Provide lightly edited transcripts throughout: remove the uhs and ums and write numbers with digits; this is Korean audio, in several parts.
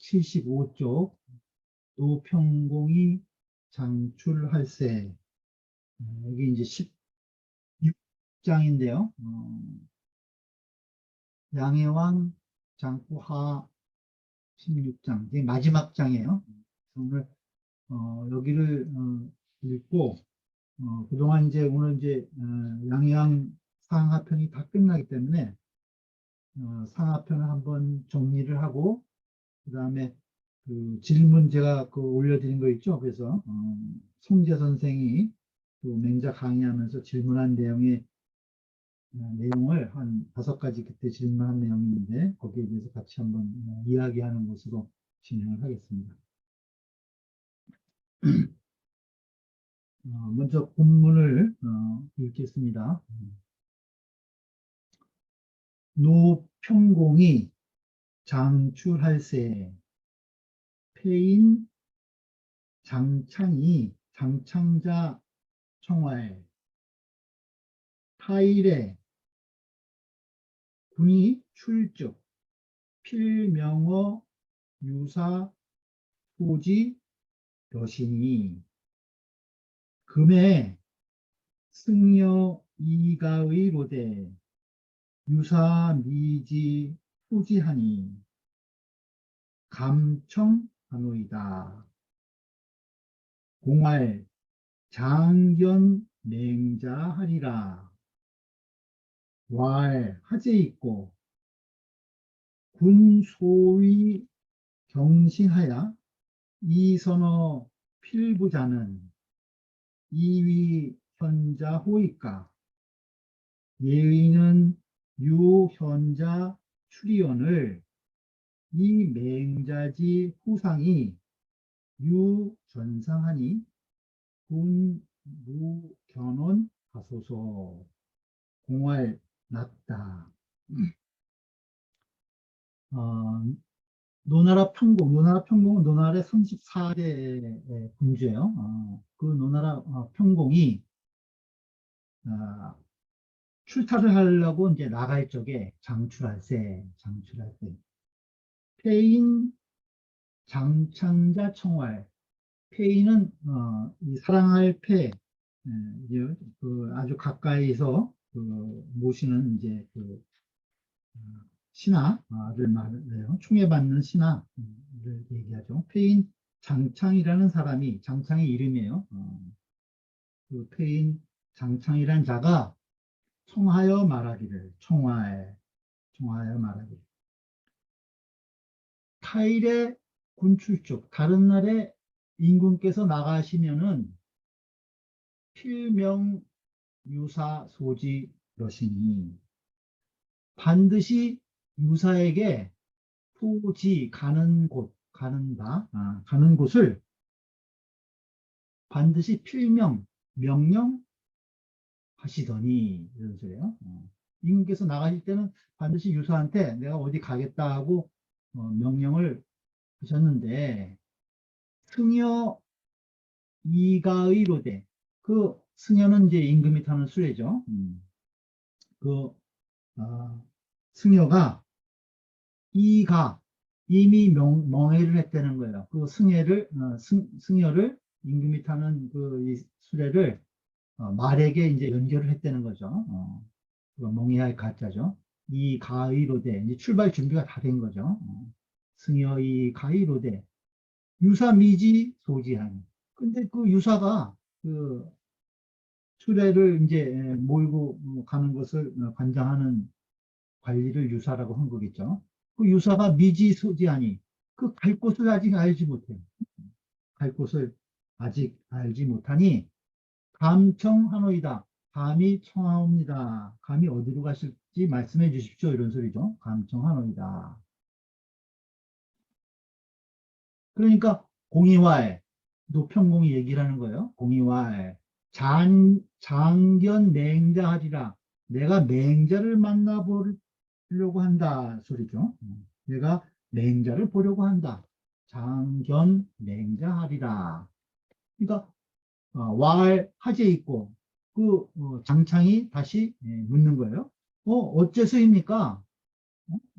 275쪽 노평공이 장출할세. 여기 이제 16장인데요. 양해왕 장구하 16장. 이게 마지막 장이에요. 오늘 여기를 읽고 그동안 이제 오늘 이제 양해왕 상하편이 다 끝나기 때문에 상하편을 한번 정리를 하고 그 다음에 그 질문 제가 올려드린 거 있죠. 그래서 송재 선생이 또 맹자 강의하면서 질문한 내용의 내용을 한 5가지 그때 질문한 내용이 있는데 거기에 대해서 같이 한번 이야기하는 것으로 진행을 하겠습니다. 먼저 본문을 읽겠습니다. 노평공이 장출할세 폐인 장창자 청화에 타일에 군이 출적 필명어 유사 소지 여신이 금에 승려 이가의 로대 유사 미지 소지하니 감청하노이다. 공할 장견 맹자하리라. 왈 하제 있고 군 소위 경신하야 이선어 필부자는 이위 현자 호이까 예의는 유현자 출의원을 이 맹자지 후상이 유전상하니 군무견원 하소서. 공활 낮다. 노나라 평공은 노나라의 34대 군주예요. 그 노나라 평공이 출타를 하려고 이제 나갈 적에 장출할세. 폐인 장창자 청활. 폐인은 이 사랑할 폐, 아주 가까이서 모시는 이제 신하를 말해요. 총애받는 신하를 얘기하죠. 폐인 장창이라는 사람이, 장창의 이름이에요. 그 폐인 장창이란 자가 청하여 말하기를, 청하여 말하기를. 타일의 군출족, 다른 날에 임금께서 나가시면은 필명 유사 소지 여신이 반드시 유사에게 토지 가는 곳을 반드시 필명 명령하시더니 이런 소리예요. 임금께서 나가실 때는 반드시 유사한테 내가 어디 가겠다 하고 명령을 하셨는데 승여 이가의로대 그 승여는 이제 임금이 타는 수레죠. 승여가 이미 멍해를 했다는 거예요. 그 승여를 임금이 타는 이 수레를 말에게 이제 연결을 했다는 거죠. 멍해할 가짜죠. 이 가의로대 이제 출발 준비가 다 된 거죠. 승여 이 가의로대 유사 미지 소지한. 근데 그 유사가 수레를 이제 몰고 가는 것을 관장하는 관리를 유사라고 한 거겠죠. 그 유사가 미지 소지하니 그 갈 곳을 아직 알지 못해요. 갈 곳을 아직 알지 못하니 감청하노이다. 감이 청하옵니다. 감이 어디로 가실지 말씀해 주십시오. 이런 소리죠. 감청하노이다. 그러니까 공의왈, 노평공이 얘기를 하는 거예요. 공의왈, 장견 맹자하리라. 내가 맹자를 만나보려고 한다 소리죠. 내가 맹자를 보려고 한다. 장견 맹자하리라. 그러니까 왈 하제 있고 장창이 다시 묻는 거예요. 어째서입니까?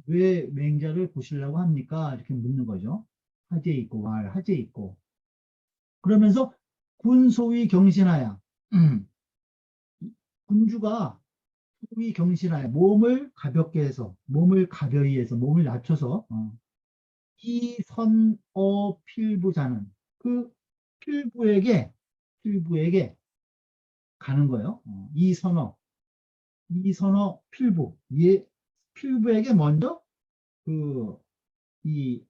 왜 맹자를 보시려고 합니까? 이렇게 묻는 거죠. 하재 있고 왈 하재 있고 그러면서 군소위 경신하야 군주가 소위 경신하야 몸을 가볍게 해서 몸을 가벼이 해서 몸을 낮춰서 이선어 필부자는 그 필부에게 가는 거예요. 이선어 필부 필부에게 먼저 그 이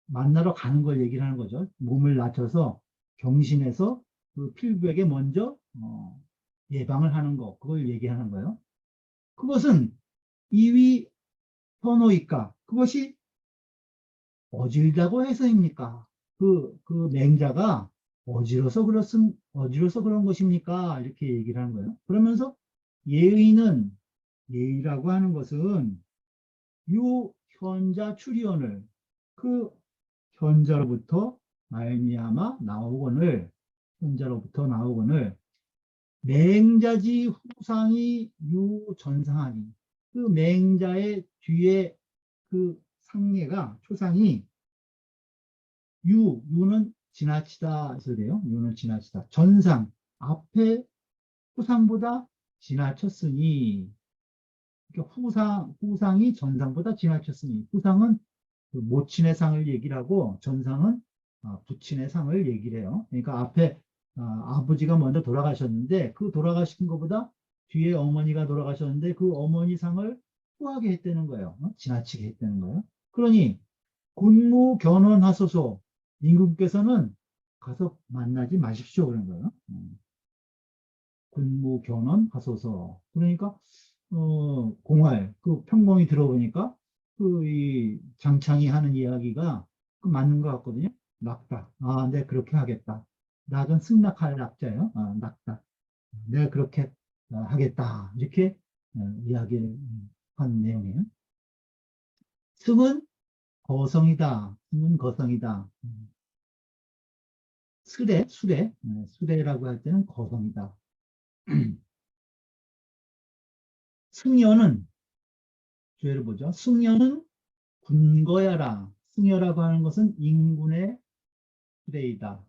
만나러 가는 걸 얘기를 하는 거죠. 몸을 낮춰서 경신해서 그 필부에게 먼저 예방을 하는 거 그걸 얘기하는 거예요. 그것은 이위 선호이까 그것이 어질다고 해서입니까? 그 맹자가 어지러서 그런 것입니까? 이렇게 얘기를 하는 거예요. 그러면서 예의라고 하는 것은 유현자 출현을 그 현자로부터 말미암아 나오거늘 현자로부터 나오거늘 맹자지 후상이 유전상하니 그 맹자의 뒤에 그 상례가 초상이 유는 지나치다 해서 돼요. 유는 지나치다. 전상 앞에 후상보다 지나쳤으니 그러니까 후상이 전상보다 지나쳤으니 후상은 그 모친의 상을 얘기를 하고 전상은 부친의 상을 얘기를 해요. 그러니까 앞에 아버지가 먼저 돌아가셨는데 그 돌아가신 것보다 뒤에 어머니가 돌아가셨는데 그 어머니 상을 후하게 했다는 거예요. 지나치게 했다는 거예요. 그러니 군무 견언하소서 임금께서는 가서 만나지 마십시오 그런 거예요. 군무 견언하소서 그러니까 공활 그 평공이 들어보니까 그 이 장창이 하는 이야기가 그 맞는 것 같거든요. 낙다. 네 그렇게 하겠다. 낙은 승낙할 낙자예요. 낙다. 내가 그렇게 하겠다. 이렇게 이야기를 한 내용이에요. 승은 거성이다. 승은 거성이다. 수레라고 할 때는 거성이다. 승려는, 주의를 보죠. 승려는 군거야라. 승려라고 하는 것은 인군의 수레이다.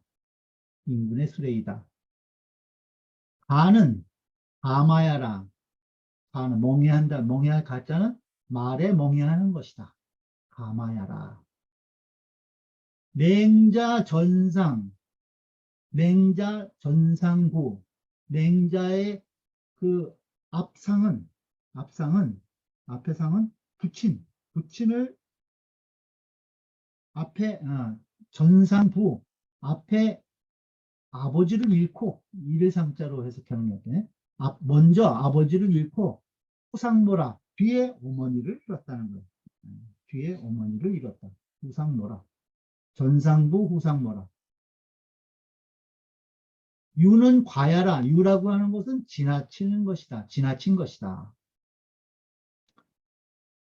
인군의 수레이다. 가는, 가마야라. 가는, 멍해한다. 멍해할 가자는 말에 멍해하는 것이다. 가마야라. 맹자 전상, 맹자 전상부, 맹자의 그 앞에 상은 부친을 앞에, 전상부, 앞에 아버지를 잃고, 이를 상자로 해석하는 거네. 먼저 아버지를 잃고, 후상노라, 뒤에 어머니를 잃었다는 거예요. 뒤에 어머니를 잃었다. 후상노라. 전상부, 후상노라. 유는 과야라. 유라고 하는 것은 지나치는 것이다. 지나친 것이다.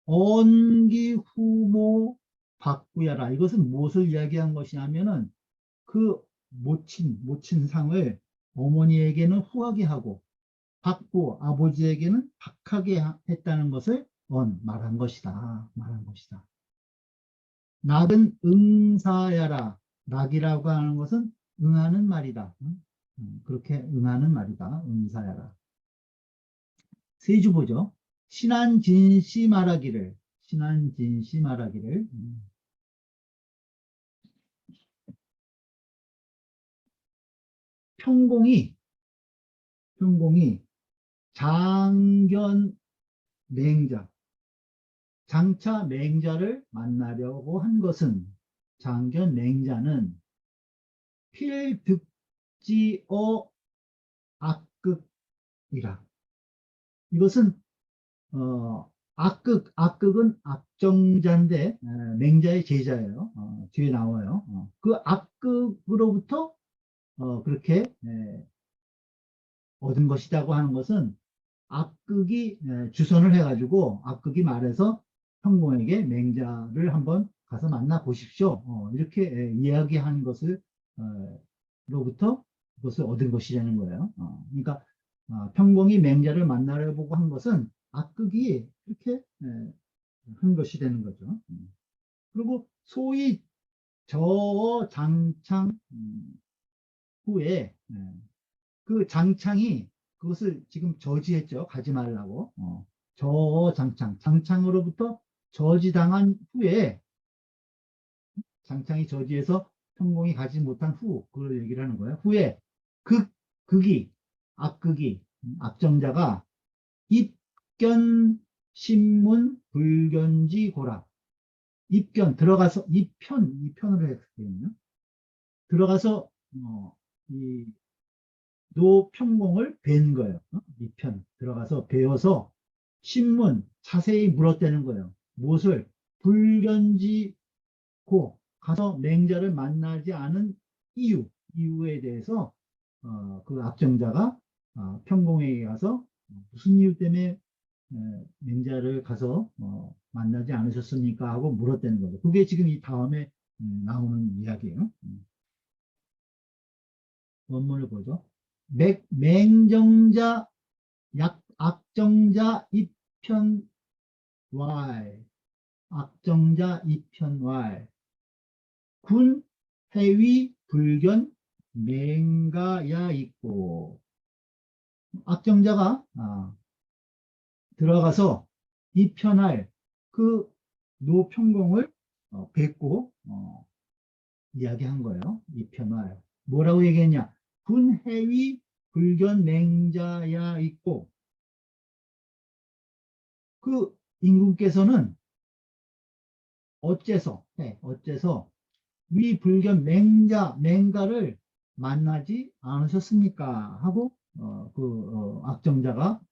언기 후모 박구야라. 이것은 무엇을 이야기한 것이냐면은 그 모친 상을 어머니에게는 후하게 하고 박구 아버지에게는 박하게 했다는 것을 말한 것이다. 말한 것이다. 낙은 응사야라. 낙이라고 하는 것은 응하는 말이다. 그렇게 응하는 말이다. 응사야라. 세주 보죠. 신한진시 말하기를. 평공이 장견 맹자, 장차 맹자를 만나려고 한 것은 장견 맹자는 필득지어 악극이라. 이것은 악극은 악정자인데 맹자의 제자예요. 뒤에 나와요. 그 악극으로부터 그렇게 얻은 것이라고 하는 것은 악극이 주선을 해가지고 악극이 말해서 평공에게 맹자를 한번 가서 만나 보십시오. 이렇게 이야기한 것을 로부터 그것을 얻은 것이라는 거예요. 그러니까 평공이 맹자를 만나려고 한 것은 악극이 이렇게 한 것이 되는 거죠. 그리고 소위 저 장창 후에 그 장창이 그것을 지금 저지했죠. 가지 말라고. 저 장창으로부터 저지당한 후에 장창이 저지해서 성공이 가지 못한 후 그걸 얘기를 하는 거예요. 후에 극이 악극이 악정자가 입견 신문 불견지 고라 입견 들어가서 이편으로 했거든요. 들어가서 이 노평공을 뵌 거예요. 이편 들어가서 배워서 신문 자세히 물었다는 거예요. 무엇을 불견지고 가서 맹자를 만나지 않은 이유에 대해서 그 악정자가 평공에게 가서 무슨 이유 때문에 맹자를 가서 만나지 않으셨습니까? 하고 물었다는 거죠. 그게 지금 이 다음에 나오는 이야기예요. 원문을 보죠. 맹정자 악정자 이편 Y 악정자 이편 Y 군 해위 불견 맹가야 있고 악정자가 들어가서 이편할 그 노평공을 뵙고 이야기한 거예요. 이편할 뭐라고 얘기했냐? 군 해위 불견 맹자야 있고 그 임금께서는 어째서 위 불견 맹가를 만나지 않으셨습니까? 하고 악정자가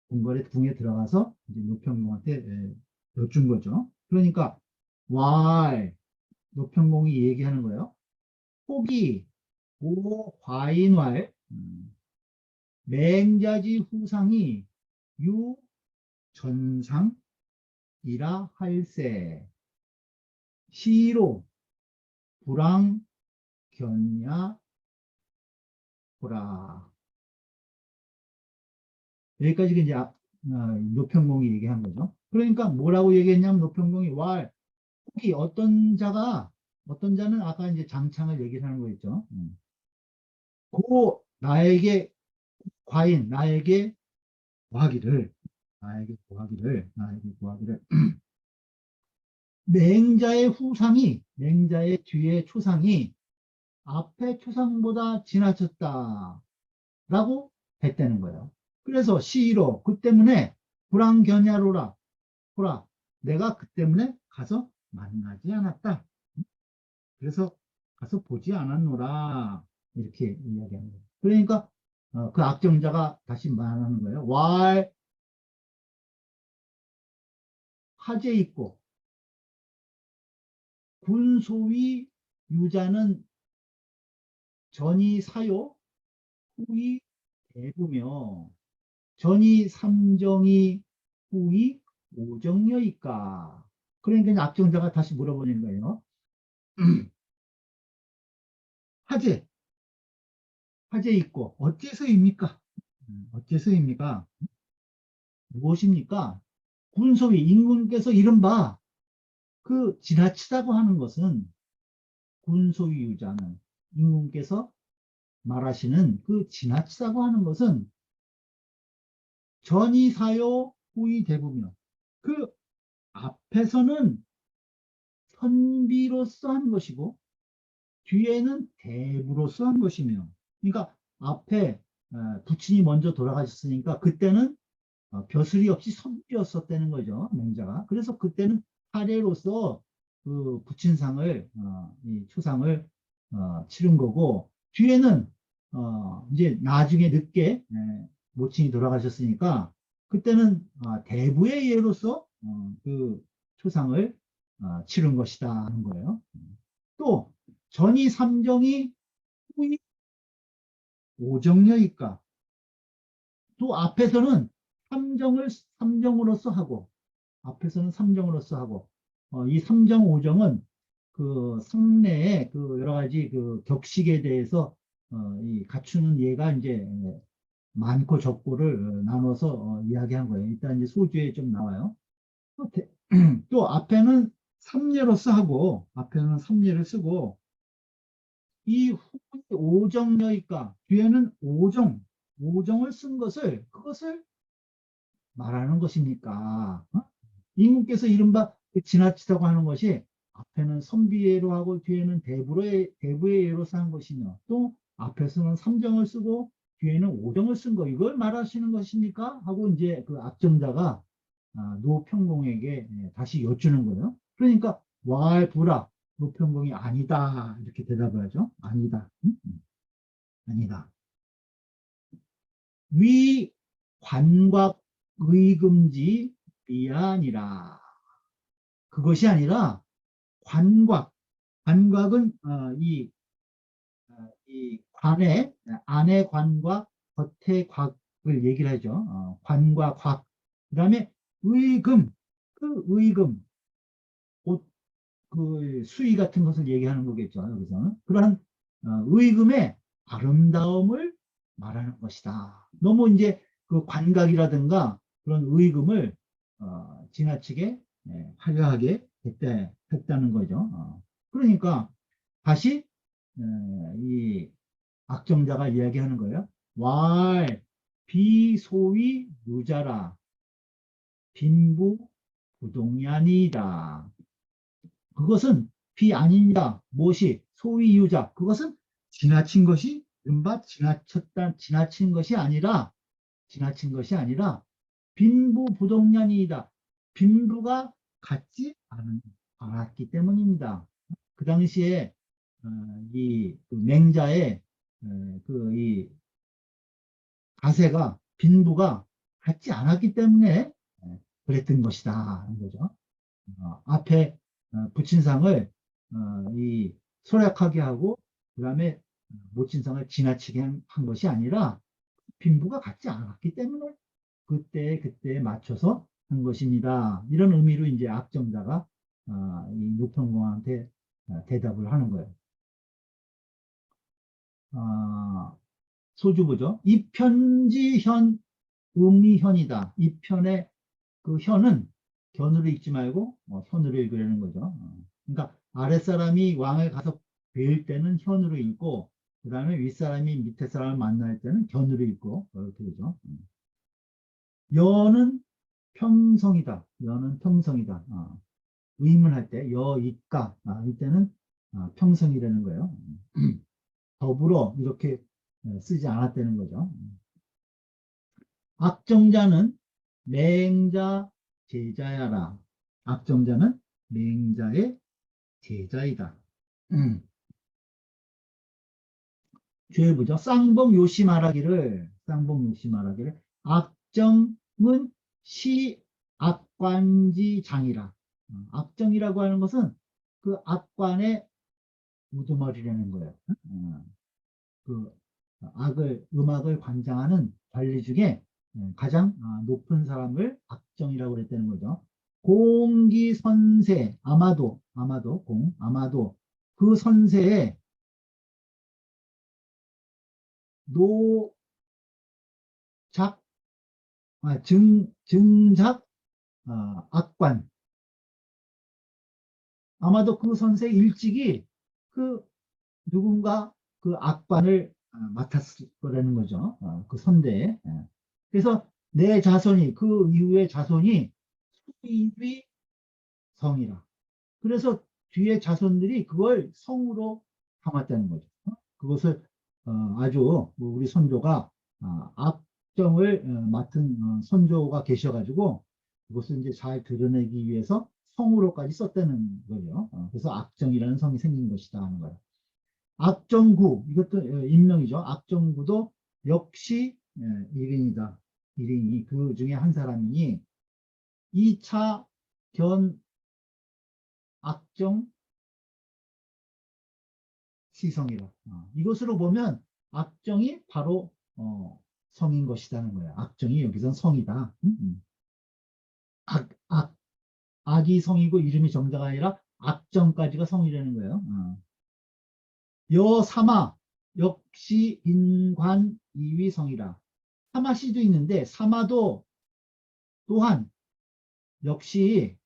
궁궐의 궁에 들어가서 이제 노평공한테 여쭌 거죠. 그러니까 왈 노평공이 얘기하는 거예요. 혹이 오화인왈 맹자지 후상이 유전상이라 할세 시로 불황견야 보라. 여기까지 이제 노평공이 얘기한 거죠. 그러니까 뭐라고 얘기했냐면 노평공이 혹이 어떤 자는 아까 이제 장창을 얘기를 하는 거 있죠. 나에게 나에게 구하기를 맹자의 뒤에 초상이 앞에 초상보다 지나쳤다 라고 했다는 거예요. 그래서 시로 그 때문에 불황견야로라 보라 내가 그 때문에 가서 만나지 않았다. 그래서 가서 보지 않았노라 이렇게 이야기하는 거예요. 그러니까 그 악정자가 다시 말하는 거예요. 화재 있고 군소위 유자는 전이 사요 후이 대부며 전이 삼정이 후이 오정여이까. 그러니까 악정자가 다시 물어보는 거예요. 화재 있고 어째서입니까? 어째서입니까? 무엇입니까? 군소위 임금께서 이른바 그 지나치다고 하는 것은 군소위 유자는 임금께서 말하시는 그 지나치다고 하는 것은 전이 사요 후이 대부며 그 앞에서는 선비로서 한 것이고 뒤에는 대부로서 한 것이며 그러니까 앞에 부친이 먼저 돌아가셨으니까 그때는 벼슬이 없이 선비였었다는 거죠. 맹자가. 그래서 그때는 사례로서 그 부친상을 이 초상을 치른 거고 뒤에는 이제 나중에 늦게 모친이 돌아가셨으니까 그때는 대부의 예로서 그 초상을 치른 것이다 하는 거예요. 또 전이 삼정이 후이 오정여이까 또 앞에서는 삼정으로서 하고 앞에서는 삼정으로서 하고 이 삼정 오정은 그 상내의 그 여러 가지 그 격식에 대해서 이 갖추는 예가 이제 많고 적고를 나눠서 이야기한 거예요. 일단 이제 소주에 좀 나와요. 또 앞에는 삼례로서 하고 앞에는 삼례를 쓰고 이 오정여이까 뒤에는 오정을 쓴 것을 그것을 말하는 것입니까? 어? 임금께서 이른바 지나치다고 하는 것이 앞에는 선비예로 하고 뒤에는 대부의 예로 쓴 것이며 또 앞에서는 삼정을 쓰고 뒤에는 오정을 쓴 거 이걸 말하시는 것입니까? 하고 이제 그 악정자가 노평공에게 다시 여쭈는 거예요. 그러니까 왈부라 노평공이 아니다 이렇게 대답을 하죠. 아니다. 아니다. 위 관곽 의금지 미아니라. 그것이 아니라 관곽. 관곽은 이 관의 안의 관과 겉의 곽을 얘기를 하죠. 관과 곽. 그다음에 의금. 그 의금. 옷, 그 수의 같은 것을 얘기하는 거겠죠. 여기서는 그러한 의금의 아름다움을 말하는 것이다. 너무 이제 그 관각이라든가 그런 의금을 지나치게 화려하게 했다는 거죠. 그러니까 다시 이 악정자가 이야기하는 거예요. 왈 비소위 유자라 빈부 부동야니다. 그것은 비 아닙니다. 무엇이 소위 유자. 그것은 지나친 것이 이른바 지나친 것이 아니라 빈부 부동량이다. 빈부가 같지 않았기 때문입니다. 그 당시에 이 맹자의 이 가세가 빈부가 같지 않았기 때문에 그랬던 것이다 하는 거죠. 앞에 붙인 상을 이 소략하게 하고 그 다음에 못친 상을 지나치게 한 것이 아니라 빈부가 같지 않았기 때문에 그때에 맞춰서 한 것입니다. 이런 의미로 이제 악정자가 이 노평공한테 대답을 하는 거예요. 소주부죠. 이 편지현 음이현이다. 이 편의 그 현은 견으로 읽지 말고 현으로 읽으려는 거죠. 그러니까 아랫사람이 왕을 가서 뵐 때는 현으로 읽고 그 다음에 윗사람이 밑에 사람을 만날 때는 견으로 읽고 그렇게 되죠. 여는 평성이다. 여는 평성이다. 의문할 때 여있가 이때는 평성이라는 거예요. 더불어 이렇게 쓰지 않았다는 거죠. 악정자는 맹자 제자야라. 악정자는 맹자의 제자이다. 죄부죠. 쌍봉 요시말하기를 악정은 시 악관지장이라. 악정이라고 하는 것은 그 악관의 우두머리라는 거예요. 그 음악을 관장하는 관리 중에 가장 높은 사람을 악정이라고 그랬다는 거죠. 공기선세 아마도 그 선세에 노작 증작 악관 아마도 그 선세 일찍이 그 누군가 그 악관을 맡았을 거라는 거죠. 그 선대에. 그래서 내 자손이 그 이후의 자손이 수입이 성이라. 그래서 뒤에 자손들이 그걸 성으로 삼았다는 거죠. 그것을 아주 우리 선조가 악정을 맡은 선조가 계셔가지고 그것을 이제 잘 드러내기 위해서 성으로까지 썼다는 거예요. 그래서 악정이라는 성이 생긴 것이다 하는 거예요. 악정구 이것도 인명이죠. 악정구도 역시 일인이다. 일인이 그 중에 한 사람이니 2차 견 악정 시성이라. 이것으로 보면 악정이 바로 성인 것이라는 거예요. 악정이 여기선 성이다. 악이 성이고 이름이 정자가 아니라 악정까지가 성이라는 거예요. 여사마 역시 인관 이위성이라. 사마시도 있는데 사마도 또한 역시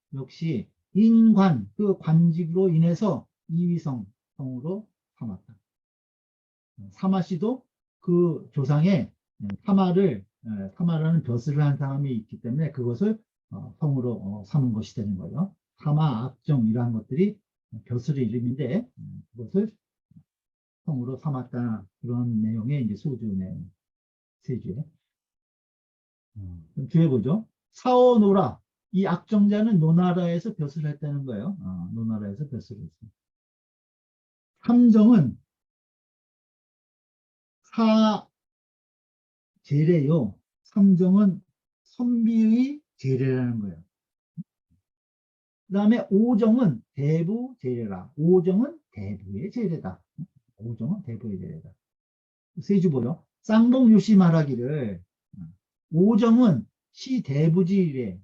인관, 그 관직으로 인해서 이위성, 성으로 삼았다. 사마씨도 그 조상의 사마라는 벼슬을 한 사람이 있기 때문에 그것을 성으로 삼은 것이 되는 거예요. 사마, 악정 이러한 것들이 벼슬의 이름인데 그것을 성으로 삼았다. 그런 내용의 이제 소주 내용, 세주에. 뒤에 보죠. 사오노라. 이 악정자는 노나라에서 벼슬을 했다는 거예요. 노나라에서 벼슬을 했어요. 삼정은 사제래요. 삼정은 선비의 제래라는 거예요. 그 다음에 오정은 대부 제래라. 오정은 대부의 제래다. 오정은 대부의 제래다. 세주 보죠. 쌍봉유씨 말하기를 오정은 시대부지래.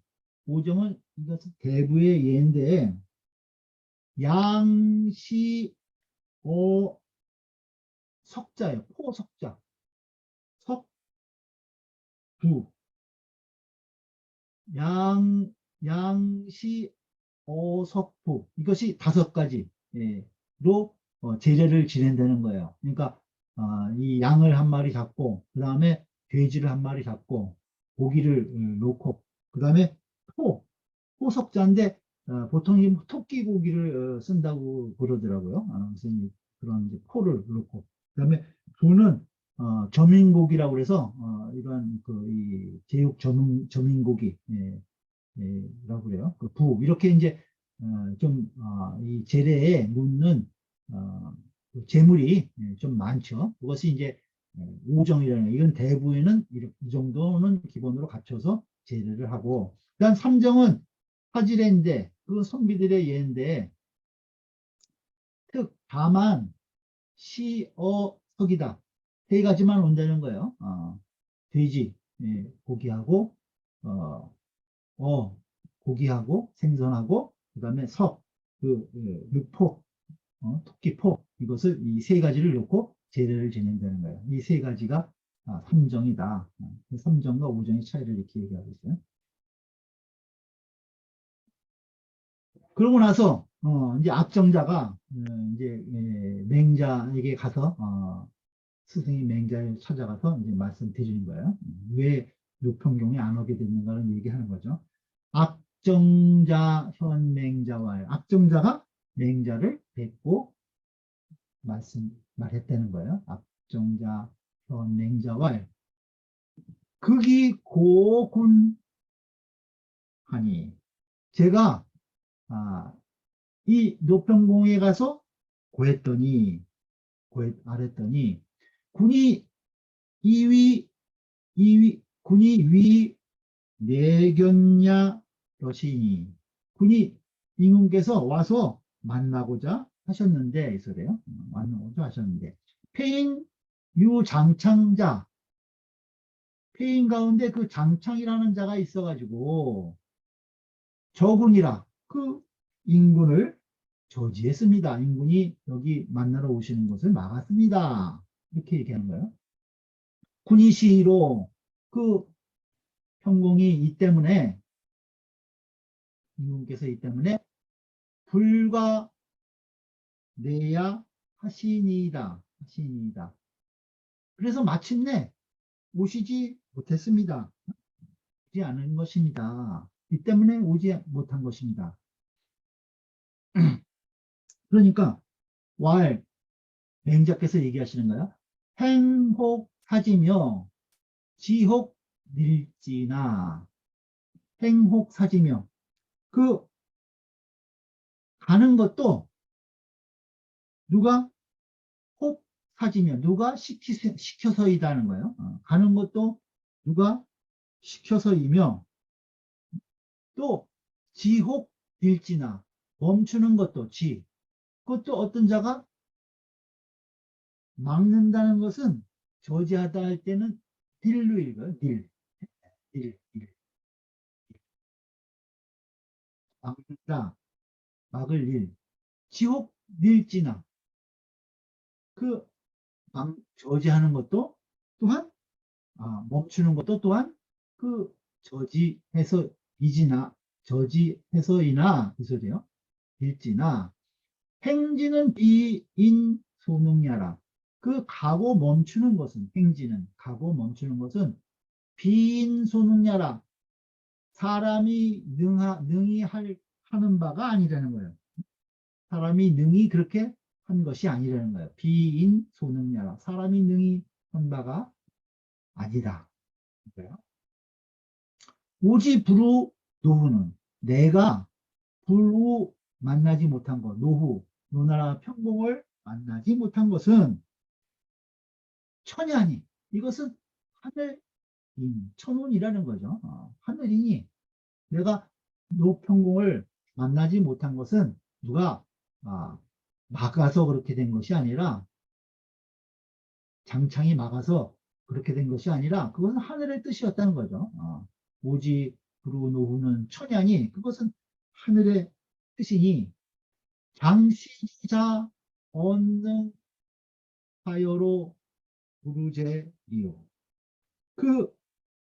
오정은 이것은 대부의 예인데 양시 석자예요. 포석자. 석부. 양시 어석부. 이것이 5가지로 제례를 지낸다는 거예요. 그러니까 이 양을 한 마리 잡고 그 다음에 돼지를 한 마리 잡고 고기를 놓고 그 다음에 포석자인데 보통 이 토끼 고기를 쓴다고 그러더라고요. 그래서 그런 이제 포를 넣고 그다음에 부는 저민고기라고 그래서 이러한 이 제육 저민고기 라고 그래요. 그 부 이렇게 이제 좀 이 재래에 묻는 그 재물이 좀 많죠. 그것이 이제 오정이라는 거예요. 이건 대부에는 이 정도는 기본으로 갖춰서 재래를 하고 그다음 삼정은 화질인데 그 선비들의 예인데 특 다만 시어석이다. 3가지만 온다는 거예요. 돼지 고기하고 어, 고기하고 생선하고 그다음에 육포, 토끼포 이것을 이 3가지를 놓고 제례를 지낸다는 거예요. 이 3가지가 삼정이다. 삼정과 오정의 차이를 이렇게 얘기하고 있어요. 그러고 나서 이제 압정자가 이제 맹자에게 가서 스승이 맹자를 찾아가서 이제 말씀드리는 거예요. 왜 노평경에 안 오게 됐는가를 얘기하는 거죠. 압정자 현맹자와 압정자가 맹자를 뵙고 말했다는 거예요. 압정자 현맹자와 극이 고군하니 제가 이 노평공에 가서 아랬더니 군이 군이 위 내견냐 러시니 군이 임금께서 와서 만나고자 하셨는데 이소래요. 만나고자 하셨는데 폐인 유장창자 폐인 가운데 그 장창이라는 자가 있어가지고 저군이라 그 인군을 저지했습니다. 인군이 여기 만나러 오시는 것을 막았습니다. 이렇게 얘기하는 거예요. 군이시로 그 평공이 이 때문에 임금께서 이 때문에 불과 내야 하시니이다. 그래서 마침내 오시지 못했습니다. 오지 않은 것입니다. 이 때문에 오지 못한 것입니다. 그러니까 맹자께서 얘기하시는 거야. 행혹사지며 지혹밀지나 행혹사지며 그 가는 것도 누가 혹사지며 누가 시켜서이다는 거예요. 가는 것도 누가 시켜서이며 또 지혹딜지나 멈추는 것도 그것도 어떤 자가 막는다는 것은 저지하다 할 때는 딜로 읽어요. 딜. 막는다. 막을 일. 지옥 밀지나 그 저지하는 것도 또한 멈추는 것도 또한 그 저지해서 이지나 저지해서이나 이 소리요. 일지나 행지는 비인 소능야라. 그 가고 멈추는 것은 행지는 가고 멈추는 것은 비인 소능야라. 사람이 능히 하는 바가 아니라는 거예요. 사람이 능히 그렇게 한 것이 아니라는 거예요. 비인 소능야라. 사람이 능히 한 바가 아니다. 그래요. 오지 부루 노후는 내가 불후 만나지 못한 것, 노후, 노나라 평공을 만나지 못한 것은 천야니. 이것은 하늘인, 천운이라는 거죠. 하늘이니 내가 노평공을 만나지 못한 것은 누가 막아서 그렇게 된 것이 아니라 장창이 막아서 그렇게 된 것이 아니라 그것은 하늘의 뜻이었다는 거죠. 오지 부루 노후는 천야니 그것은 하늘의 뜻이니 장시자 언능 하여로 부르제리요. 그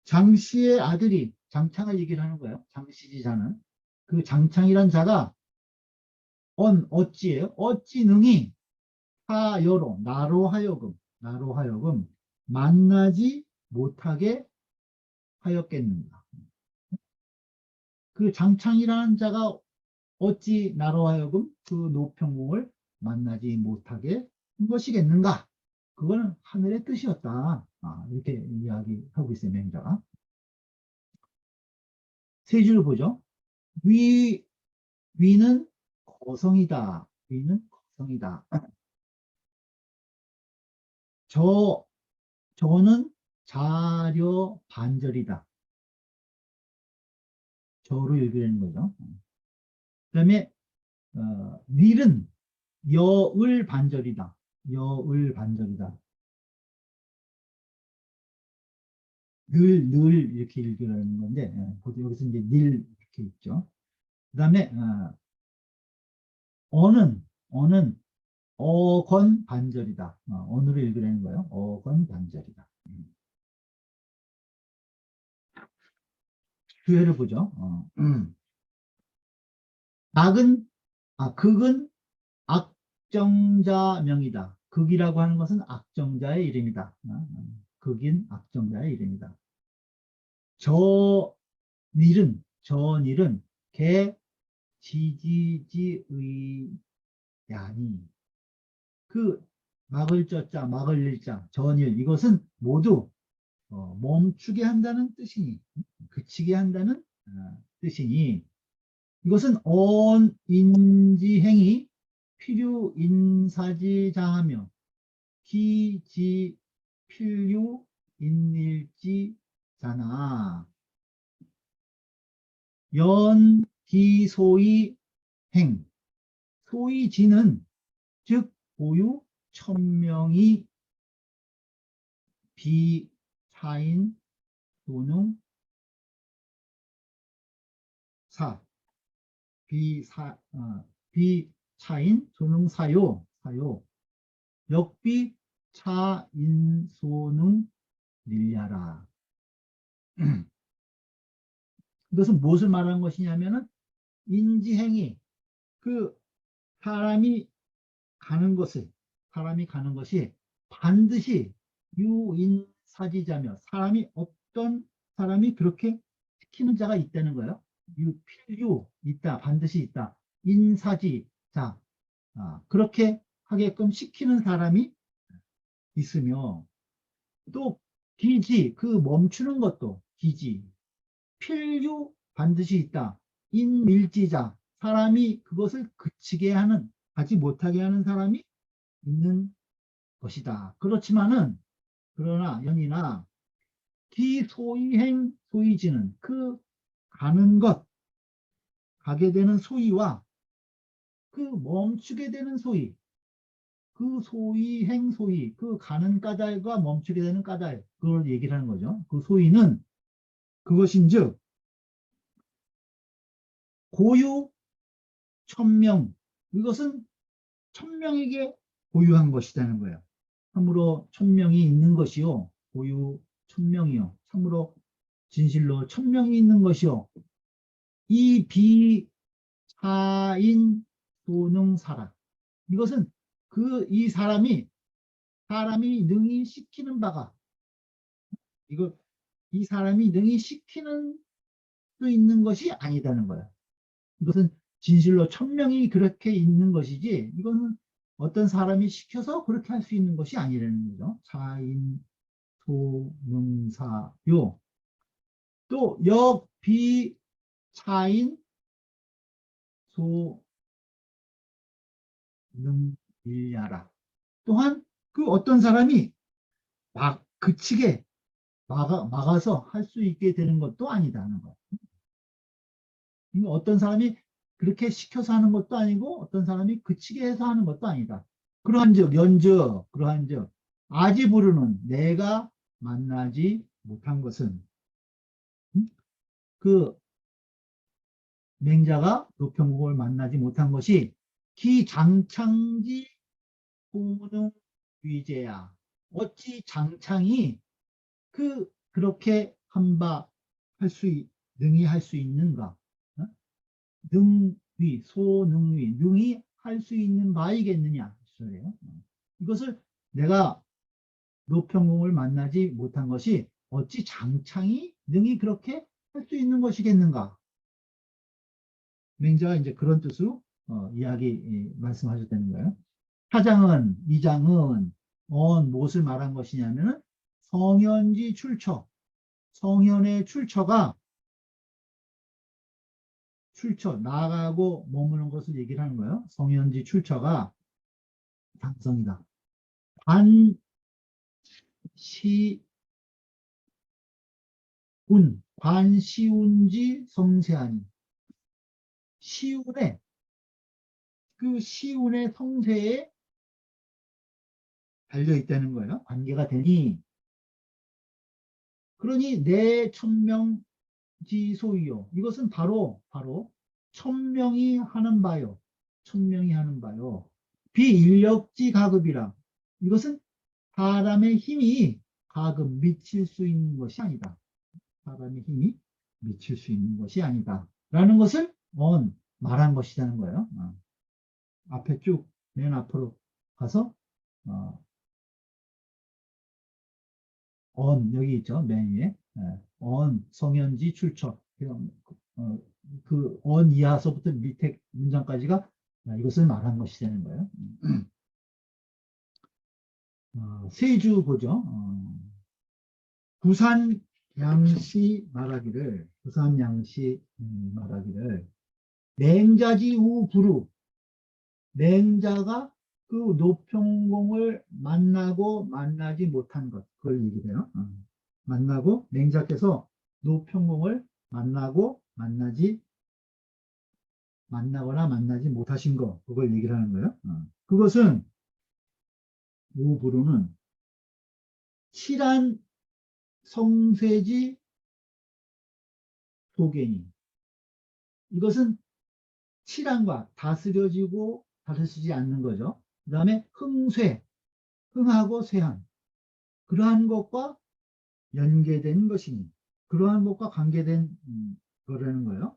장씨의 아들이 장창을 얘기를 하는 거예요. 장시지자는 그 장창이란 자가 어찌예요? 어찌 능히 하여로 나로 하여금 만나지 못하게 하였겠는가. 그 장창이라는 자가 어찌 나로 하여금 그 노평공을 만나지 못하게 한 것이겠는가. 그거는 하늘의 뜻이었다. 이렇게 이야기하고 있어요, 맹자가. 세 줄 보죠. 위는 거성이다. 위는 거성이다. 저는 자려 반절이다. 저로 읽으려는 거죠. 그 다음에 닐은 여을 반절이다. 여을 반절이다. 늘 이렇게 읽으라는 건데 여기서 이제 닐 이렇게 있죠. 그 다음에 어는 어건 반절이다. 어느로 읽으라는 거예요. 어건 반절이다. 주해를 보죠. 극은 악정자명이다. 극이라고 하는 것은 악정자의 이름이다. 극인 악정자의 이름이다. 저 닐은 개 지지지의 야니 그 막을 쩌자 막을 일자 전일 이것은 모두 멈추게 한다는 뜻이니 그치게 한다는 뜻이니 이것은 언인지행이 필유인사지자하며 기지필유인일지잖아. 연기소이행 소이지는 즉 고유 천명이 비차인 도능 비차인 소능사요 역비 차인소능 밀야라. 이것은 무엇을 말하는 것이냐면은 인지행이 그 사람이 가는 것이 반드시 유인사지자며 어떤 사람이 그렇게 시키는 자가 있다는 거예요. 필유 있다 반드시 있다 인사지 자 그렇게 하게끔 시키는 사람이 있으며 또 기지 그 멈추는 것도 기지 필유 반드시 있다 인밀지자 사람이 그것을 그치게 하는 하지 못하게 하는 사람이 있는 것이다. 그러나 연이나 기소이행 소이지는 그 가는 것 가게 되는 소이와 그 멈추게 되는 소이 그 소이행 소이 그 가는 까닭과 멈추게 되는 까닭 그걸 얘기를 하는 거죠. 그 소이는 그것인즉 고유 천명 이것은 천명에게 고유한 것이라는 거예요. 참으로 천명이 있는 것이요 고유 천명이요 참으로 진실로 천명이 있는 것이요 이 비차인 소능사라. 이것은 이 사람이 능히 시키는 바가, 이 사람이 능히 시키는 수 있는 것이 아니다는 거야. 이것은 진실로 천명이 그렇게 있는 것이지, 이거는 어떤 사람이 시켜서 그렇게 할 수 있는 것이 아니라는 거죠. 차인 소능사요. 또 역비차인 소능일야라. 또한 그 어떤 사람이 막 그치게 막아서 할 수 있게 되는 것도 아니다는 거예요. 어떤 사람이 그렇게 시켜서 하는 것도 아니고 어떤 사람이 그치게 해서 하는 것도 아니다. 그러한즉 아지 부르는 내가 만나지 못한 것은, 그 맹자가 노평국을 만나지 못한 것이 기장창지 고능 위제야. 어찌 장창이 그렇게 능히 할 수 있는가? 어? 소능위, 능히 할 수 있는 바이겠느냐? 소리예요. 이것을 내가 노평공을 만나지 못한 것이 어찌 장창이 능히 그렇게 할 수 있는 것이겠는가? 맹자가 이제 그런 뜻으로 말씀하셨다는 거예요. 이장은 무엇을 말한 것이냐면은 성현지 출처, 성현의 출처가 나가고 머무는 것을 얘기를 하는 거예요. 성현지 출처가 당성이다. 관시운지 성세하니, 시운의 성세에 달려 있다는 거예요. 관계가 되니, 그러니 내 천명지소이요. 이것은 바로 천명이 하는 바요. 비인력지 가급이라. 이것은 사람의 힘이 미칠 수 있는 것이 아니다. 사람의 힘이 미칠 수 있는 것이 아니다. 라는 것을 말한 것이라는 거예요. 앞에 맨 앞으로 가서, 여기 있죠. 맨 위에. 성현지 출처. 이하서부터 밑에 문장까지가 이것을 말한 것이라는 거예요. 세주 보죠. 부산 양씨 말하기를, 맹자지 우 부루, 맹자가 그 노평공을 만나지 못한 것, 그걸 얘기해요. 맹자께서 노평공을 만나거나 만나지 못하신 것, 그걸 얘기를 하는 거예요. 그것은 우 부루는 칠한 성세지 도견이, 이것은 칠한과 다스려지고 다스려지지 않는 거죠. 그 다음에 흥하고 쇠한, 그러한 것과 연계된 것이니, 그러한 것과 관계된 거라는 거예요.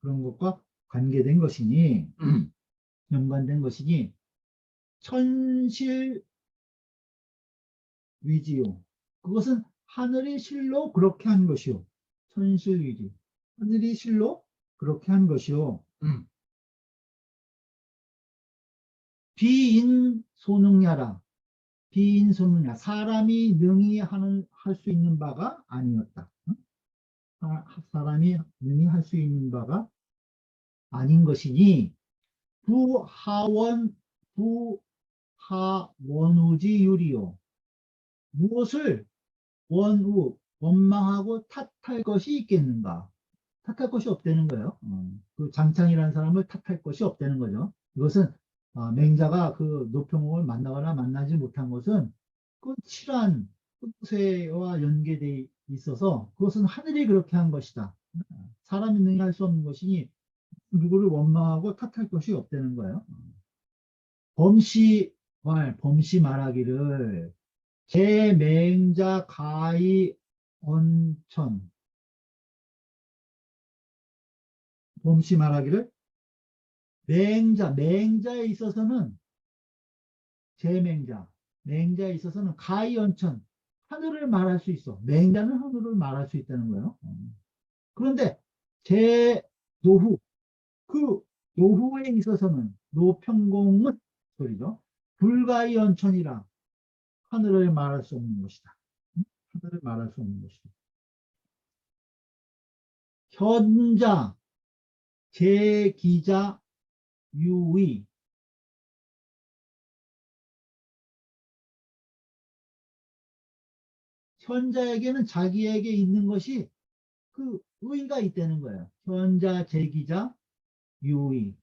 그런 것과 관계된 것이니, 연관된 것이니, 천실위지요. 그것은 하늘이 실로 그렇게 한 것이요. 천실위지. 하늘이 실로 그렇게 한 것이요. 비인소능야라. 사람이 능히 할 수 있는 바가 아니었다. 사람이 능히 할 수 있는 바가 아닌 것이니, 부하원우지유리요. 무엇을 원망하고 탓할 것이 있겠는가? 탓할 것이 없다는 거예요. 그 장창이라는 사람을 탓할 것이 없다는 거죠. 이것은 맹자가 그 노평공을 만나거나 만나지 못한 것은 그 칠한 흑세와 연계되어 있어서 그것은 하늘이 그렇게 한 것이다. 사람이 능히 할 수 없는 것이니 누구를 원망하고 탓할 것이 없다는 거예요. 범시 말하기를 제 맹자 가히 언천 곰씨 말하기를 맹자에 있어서는 맹자에 있어서는 가이언천, 하늘을 말할 수 있어. 맹자는 하늘을 말할 수 있다는 거예요. 그런데 노후, 그 노후에 있어서는 노평공은 소리죠. 불가이언천이라 하늘을 말할 수 없는 것이다. 하늘을 말할 수 없는 것이다. 현자, 제기자, 유의. 현자에게는 자기에게 있는 것이 그 의가 있다는 거예요. 현자, 제기자, 유의.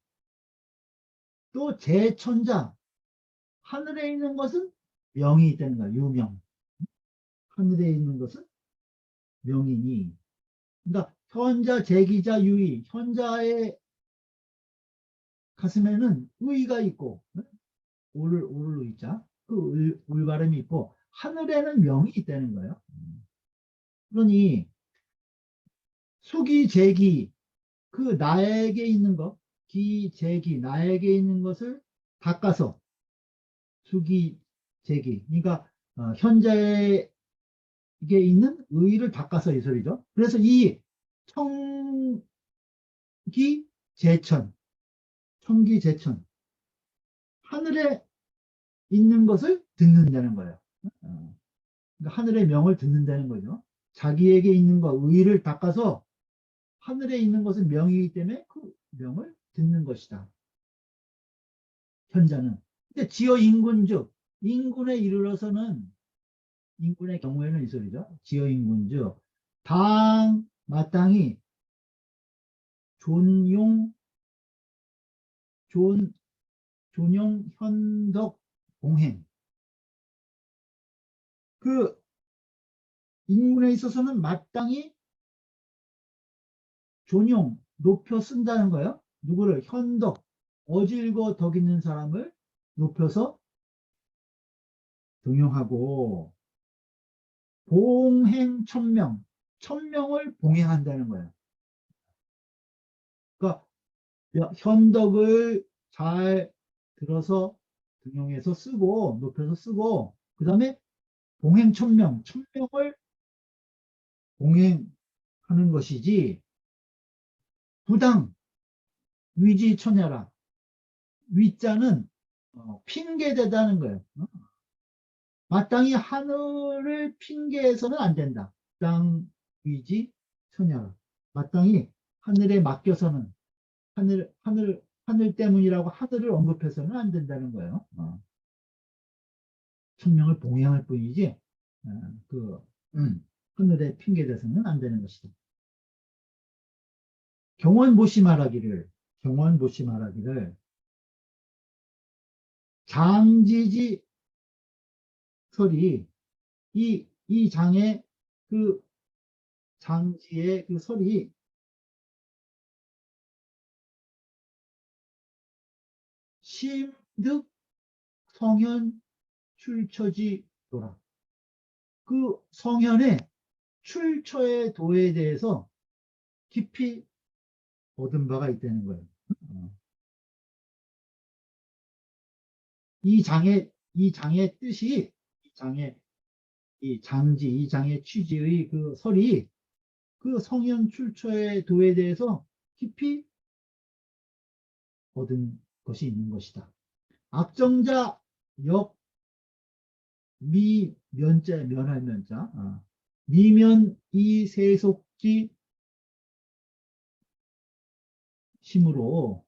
또 제천자, 하늘에 있는 것은 명이 있다는 거예요. 유명. 하늘에 있는 것은 명이니. 그러니까 현자, 제기자, 유의. 현자의 가슴에는 의가 있고, 오를 의자, 그 올바름이 있고, 하늘에는 명이 있다는 거예요. 그러니 수기, 제기, 그 나에게 있는 것, 기제기, 나에게 있는 것을 닦아서 수기, 제기. 그러니까 현재에 있는 의를 닦아서 이 소리죠. 그래서 이 청기, 제천, 청기, 제천. 하늘에 있는 것을 듣는다는 거예요. 그러니까 하늘의 명을 듣는다는 거죠. 자기에게 있는 것, 의를 닦아서 하늘에 있는 것은 명이기 때문에 그 명을 듣는 것이다. 현자는. 근데 지어 인군즉, 인군에 이르러서는, 인군의 경우에는 이 소리죠. 지어 인군즉, 마땅히 존용, 현덕, 공행. 그 인군에 있어서는 마땅히 존용, 높여 쓴다는 거예요. 누구를? 현덕, 어질고 덕 있는 사람을 높여서 등용하고, 봉행 천명을 봉행한다는 거예요. 그러니까 현덕을 잘 들어서 등용해서 쓰고, 높여서 쓰고, 그 다음에 봉행 천명을 봉행하는 것이지, 부당, 위지천야라. 위자는 핑계대다는 거예요. 마땅히 하늘을 핑계해서는 안 된다. 땅, 위지, 천야라. 마땅히 하늘에 맡겨서는 하늘 때문이라고 하늘을 언급해서는 안 된다는 거예요. 천명을 봉양할 뿐이지, 그, 하늘에 핑계대서는 안 되는 것이다. 경원보시 말하기를, 장지지 설이, 이 장의 그 장지의 그 설이 심득 성현 출처지도라. 그 성현의 출처의 도에 대해서 깊이 얻은 바가 있다는 거예요. 이 장의 뜻이, 이 장의 취지의 그 설이 그 성현 출처의 도에 대해서 깊이 얻은 것이 있는 것이다. 악정자 역 면할 면자, 미면 이 세속지 심으로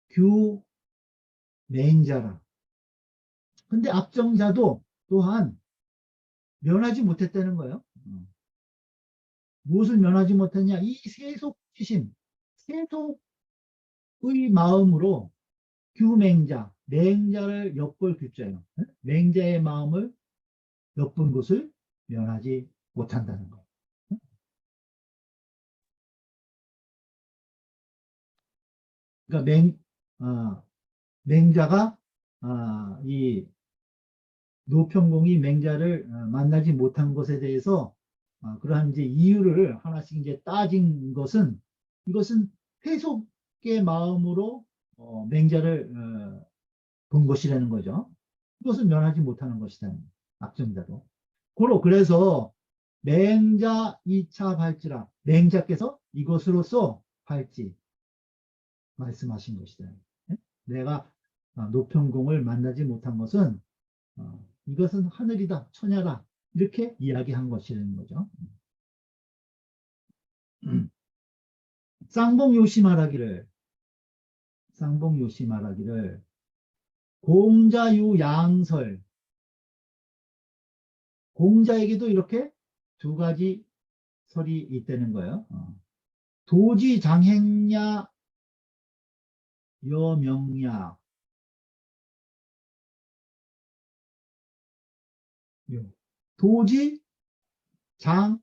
규 맹자라. 근데 악정자도 또한 면하지 못했다는 거예요. 무엇을 면하지 못했냐? 이 세속지심, 세속의 마음으로 맹자를 엿볼 규자예요. 맹자의 마음을 엿본 것을 면하지 못한다는 거예요. 그러니까 맹자가 이 노평공이 맹자를 만나지 못한 것에 대해서 그러한 이제 이유를 하나씩 이제 따진 것은, 이것은 회속의 마음으로 맹자를 본 것이라는 거죠. 그것은 면하지 못하는 것이다. 악정자도. 그래서 맹자 2차 발지라. 맹자께서 이것으로서 발지 말씀하신 것이다. 예? 내가 노평공을 만나지 못한 것은 이것은 하늘이다, 천야다. 이렇게 이야기한 것이라는 거죠. 쌍봉요시 말하기를 공자유양설, 공자에게도 이렇게 두 가지 설이 있다는 거예요. 도지장행야 여명야. 도지 장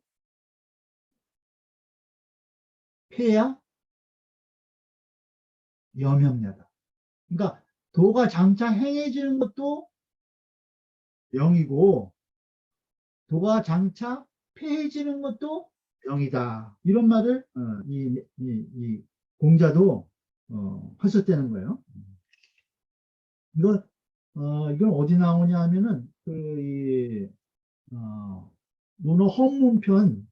폐야 여명야다. 그러니까 도가 장차 행해지는 것도 명이고 도가 장차 폐해지는 것도 명이다. 이런 말을 이 공자도 하셨다는 거예요. 이건 어디 나오냐 하면은 논어 헌문편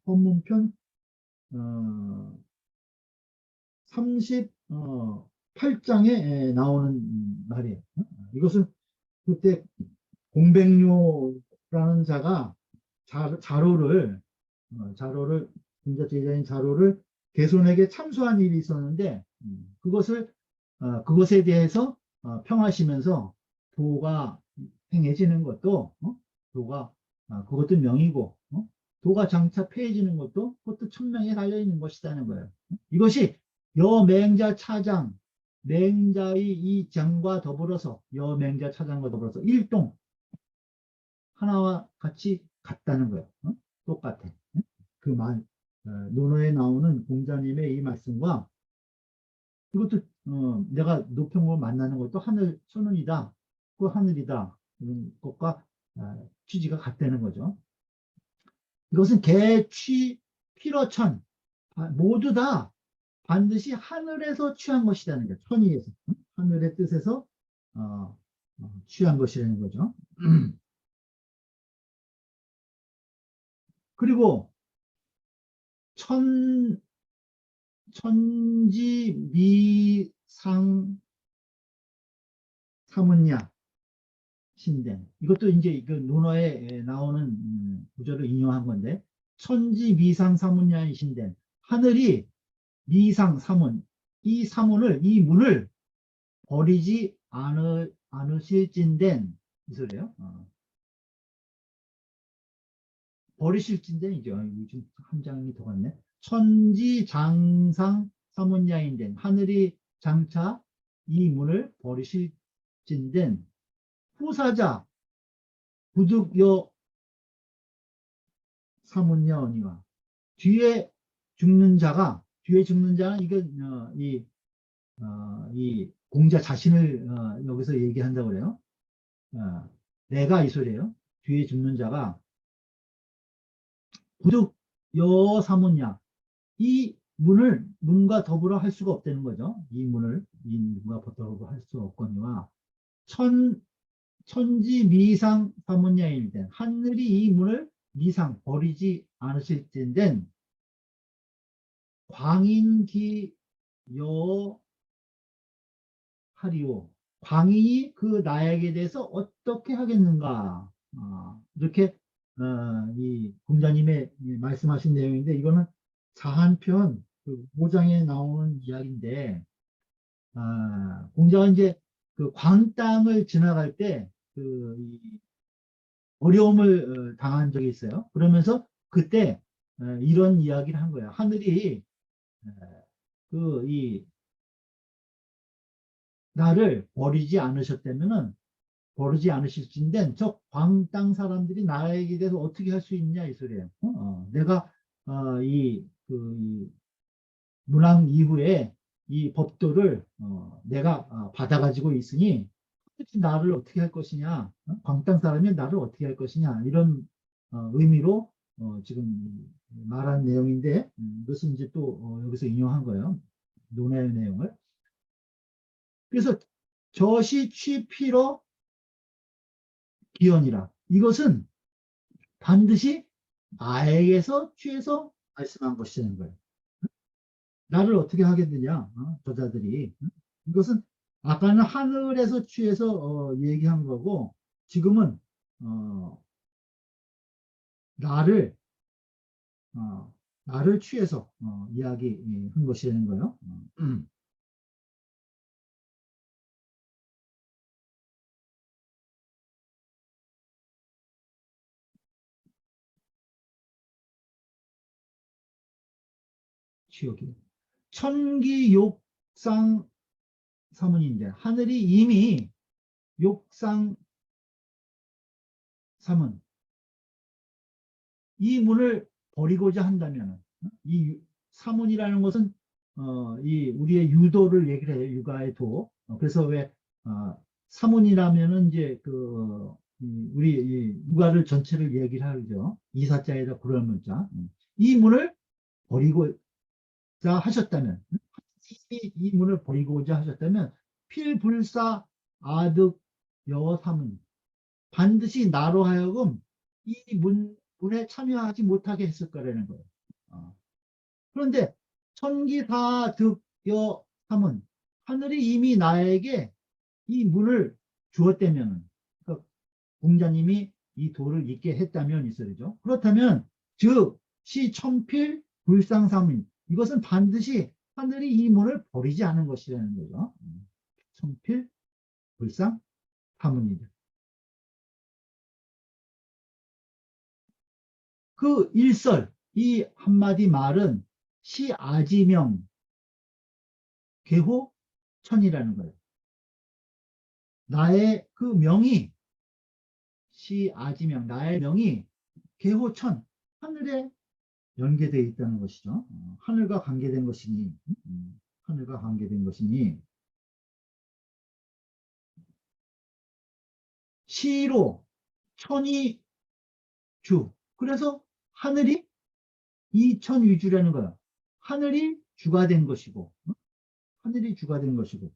38장에 나오는 말이에요. 이것은 그때 공백료라는 자가 자로를 공자 제자인 자로를 개손에게 참소한 일이 있었는데 그것에 대해서 평하시면서 도가 행해지는 것도 그것도 명이고 도가 장차 폐해지는 그것도 천명에 달려 있는 것이라는 거예요. 이것이 여맹자 차장 맹자의 이 장과 더불어서 여맹자 차장과 더불어서 일동 하나와 같이 같다는 거예요. 똑같아. 그 말, 논어에 나오는 공자님의 이 말씀과 이것도 내가 노평을 만나는 것도 하늘 천운이다. 그 하늘이다. 이런 것과 취지가 같다는 거죠. 이것은 개취 필어천 모두 다 반드시 하늘에서 취한 것이라는 거예요. 천의에서 하늘의 뜻에서 취한 것이라는 거죠. 그리고 천지미상 사문야 신된 이것도 이제 그 논어에 나오는 구절을 인용한 건데 천지미상 사문야의 신된 하늘이 미상 사문 이 사문을 이 문을 버리지 않으실진된 이 소리예요. 버리실진된 이제 요즘 한 장이 더 같네. 천지장상 사문야인된 하늘이 장차 이 문을 버리실진된 후사자 부득여 사문야언이와 뒤에 죽는 자는 이건 이 공자 자신을 여기서 얘기한다고 그래요. 내가 이 소리예요. 뒤에 죽는 자가 부득여 사문야 이 문과 더불어 할 수가 없다는 거죠. 이 문과 더불어 할 수 없거니와 천지 미상 사문야일된 하늘이 이 문을 미상 버리지 않으실진된 광인기 여 하리오 광인이 그 나에게 대해서 어떻게 하겠는가 이렇게 이 공자님의 말씀하신 내용인데 이거는 자한편 그 5장에 나오는 이야기인데 공자가 이제 그 광땅을 지나갈 때 어려움을 당한 적이 있어요. 그러면서 그때 이런 이야기를 한 거예요. 하늘이 이 나를 버리지 않으셨다면은 버리지 않으실진된 저 광땅 사람들이 나에게 대해서 어떻게 할 수 있냐 이 소리예요. 내가 이 문왕 이후에 이 법도를 내가 받아가지고 있으니 나를 어떻게 할 것이냐 광땅 사람이 나를 어떻게 할 것이냐 이런 의미로 지금 말한 내용인데 이것은 이제 또 여기서 인용한 거예요. 논의 내용을. 그래서 저시 취필어 기원이라. 이것은 반드시 나에게서 취해서 말씀한 것이라는 거예요. 나를 어떻게 하겠느냐, 저자들이. 이것은 아까는 하늘에서 취해서 얘기한 거고, 지금은 나를 나를 취해서 이야기한 것이라는 거예요. 취역이 천기 욕상 사문인데 하늘이 이미 욕상 사문 이 문을 버리고자 한다면 이 사문이라는 것은 이 우리의 유도를 얘기를 해요. 육아의 도. 그래서 왜 사문이라면은 이제 우리 이 육아를 전체를 얘기를 하죠. 이사자에다 구럴 문자. 이 문을 버리고자 하셨다면 이 문을 버리고자 하셨다면 필불사 아득 여사문 반드시 나로 하여금 이 문에 참여하지 못하게 했을 거라는 거예요. 그런데 천기사득여 삼은 하늘이 이미 나에게 이 문을 주었다면 그러니까 공자님이 이 도를 있게 했다면 이 소리죠. 그렇다면 즉 시천필 불상사문 이것은 반드시 하늘이 이 문을 버리지 않은 것이라는 거죠. 천필 불상사문이다. 그 일설 이 한마디 말은 시아지명 계호천이라는 거예요. 나의 그 명이 시아지명 나의 명이 계호천 하늘에 연계되어 있다는 것이죠. 하늘과 관계된 것이니 하늘과 관계된 것이니 시로 천이 주 그래서 하늘이 이천위주라는 거야. 하늘이 주가 된 것이고 하늘이 주가 된 것이고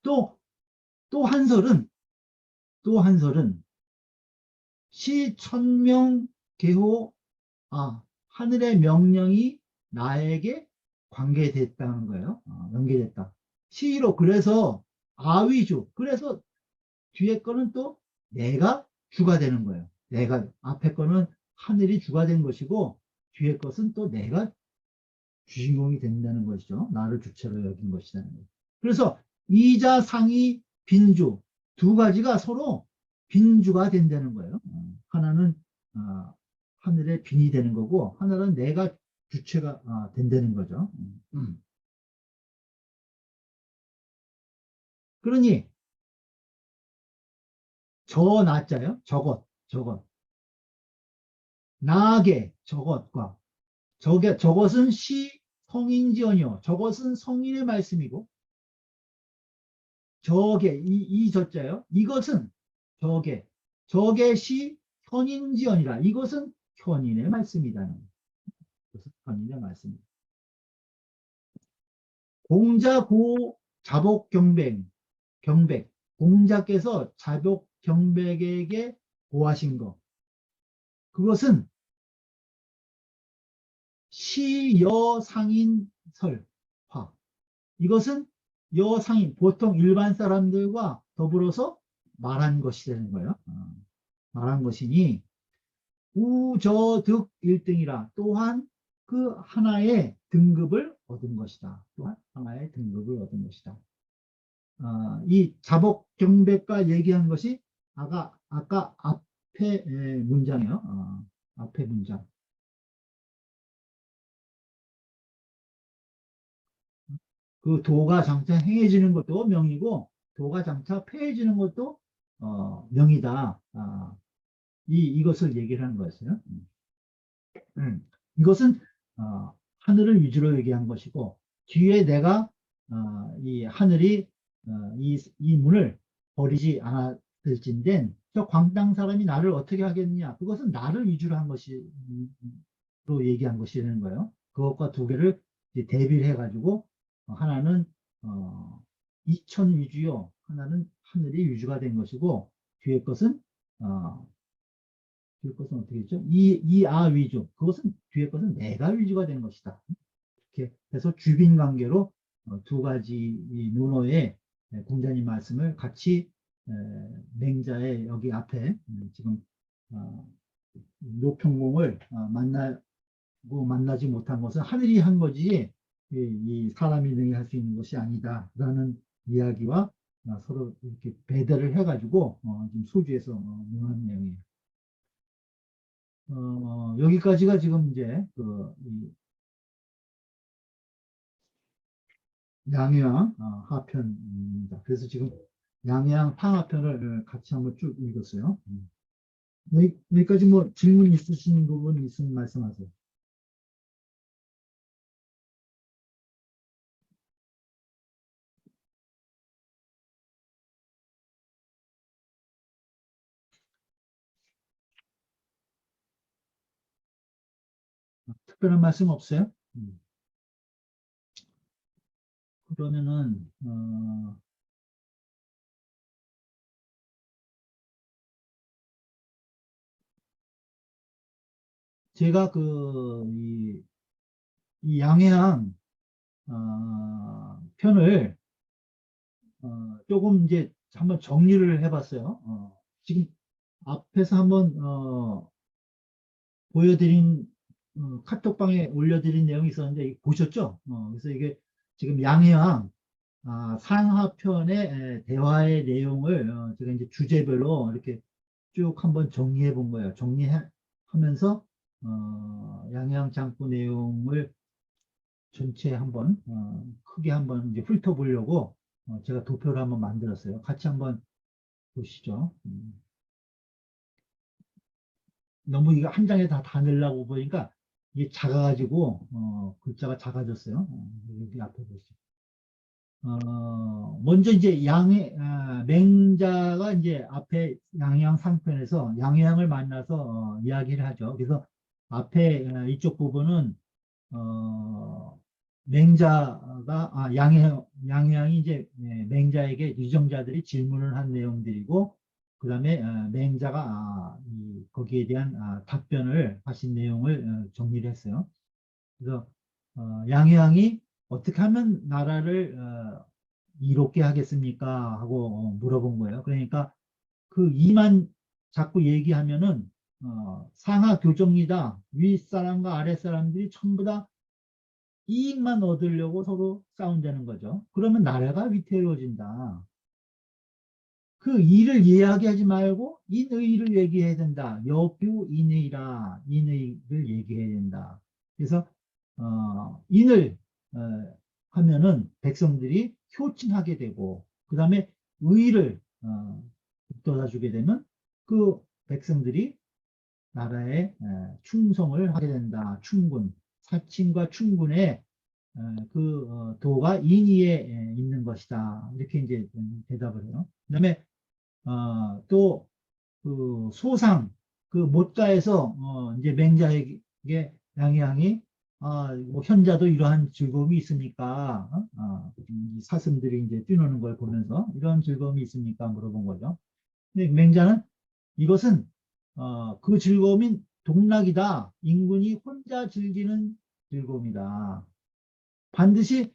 또 한설은 시천명 계호 하늘의 명령이 나에게 관계됐다는 거예요. 연계됐다. 시로 그래서 아위주 그래서 뒤에 거는 또 내가 주가 되는 거예요. 내가 앞에 거는 하늘이 주가 된 것이고 뒤에 것은 또 내가 주인공이 된다는 것이죠. 나를 주체로 여긴 것이라는 거예요. 그래서 이자 상이 빈주 두 가지가 서로 빈주가 된다는 거예요. 하나는 하늘의 빈이 되는 거고 하나는 내가 주체가 된다는 거죠. 그러니 저 나자요. 저것 나게 저것과 저것은 시 성인지언이요. 저것은 성인의 말씀이고 이 저자요. 이것은 저게 시 현인지언이라. 이것은 현인의 말씀이다. 이것은 현인의 말씀입니다. 공자고 자복 경백. 공자께서 자복 경백에게 고하신 것. 그것은 시여상인설화. 이것은 여상인, 보통 일반 사람들과 더불어서 말한 것이라는 거예요. 말한 것이니 우저득 1등이라 또한 그 하나의 등급을 얻은 것이다. 또한 하나의 등급을 얻은 것이다. 이 자복경백과 얘기한 것이 아까 앞에 문장이요. 앞에 문장. 그 도가 장차 행해지는 것도 명이고 도가 장차 폐해지는 것도 명이다. 이것을 얘기를 하는 거였어요. 이것은 하늘을 위주로 얘기한 것이고 뒤에 내가 이 하늘이 이 문을 버리지 않았을진된 저 광땅 사람이 나를 어떻게 하겠느냐 그것은 나를 위주로 한 것이로 얘기한 것이라는 거예요. 그것과 두 개를 이제 대비를 해가지고 하나는 이천 위주요, 하나는 하늘이 위주가 된 것이고 뒤에 것은 어, 뒤에 것은 어떻게 했죠? 이아 위주. 그것은 뒤에 것은 내가 위주가 된 것이다. 이렇게 해서 주빈 관계로 두 가지 이 논어의 공자님 말씀을 같이 맹자의 여기 앞에 지금 어, 노평공을 만나고 만나지 못한 것은 하늘이 한 거지 이 사람이 능히 할 수 있는 것이 아니다라는 이야기와 서로 이렇게 배대를 해가지고 지금 소주에서 논하는 내용이에요. 여기까지가 지금 이제 이 양해왕 하편입니다. 그래서 지금 양해왕 탕하편을 같이 한번 쭉 읽었어요. 여기까지 뭐 질문 있으신 부분 있으면 말씀하세요. 특별한 말씀 없어요? 그러면은 제가 이 양해항 편을 조금 이제 한번 정리를 해봤어요. 지금 앞에서 한번 보여드린 카톡방에 올려드린 내용이 있었는데 보셨죠? 그래서 이게 지금 양해왕 상하편의 대화의 내용을 제가 이제 주제별로 이렇게 쭉 한번 정리해 본 거예요. 정리하면서 양해왕 장구 내용을 전체 한번 크게 한번 이제 훑어보려고 제가 도표를 한번 만들었어요. 같이 한번 보시죠. 너무 이거 한 장에 다 넣으려고 보니까 이게 작아가지고 글자가 작아졌어요. 여기 앞에 보시죠. 먼저 이제 맹자가 이제 앞에 양해양 상편에서 양해양을 만나서 이야기를 하죠. 그래서 앞에 이쪽 부분은 어, 맹자가 양해양이 이제 맹자에게 유정자들이 질문을 한 내용들이고 그 다음에 맹자가 거기에 대한 답변을 하신 내용을 정리를 했어요. 그래서 양해양이 어떻게 하면 나라를 이롭게 하겠습니까? 하고 물어본 거예요. 그러니까 그 이만 자꾸 얘기하면은 상하 교정이다. 윗사람과 아랫사람들이 전부 다 이익만 얻으려고 서로 싸운다는 거죠. 그러면 나라가 위태로워진다. 그 일을 이야기하지 말고 인의를 얘기해야 된다. 여뷰 인의라 인의를 얘기해야 된다. 그래서 인을 하면은 백성들이 효친하게 되고 그 다음에 의를 북돋아주게 되면 그 백성들이 나라에 충성을 하게 된다. 충군, 사친과 충군의 도가 인의에 있는 것이다. 이렇게 이제 대답을 해요. 그 다음에 또 그 소상 그 못가에서 이제 맹자에게 양양이 뭐 현자도 이러한 즐거움이 있습니까? 이 사슴들이 이제 뛰노는 걸 보면서 이런 즐거움이 있습니까? 물어본 거죠. 근데 맹자는 이것은 그 즐거움인 동락이다. 인군이 혼자 즐기는 즐거움이다. 반드시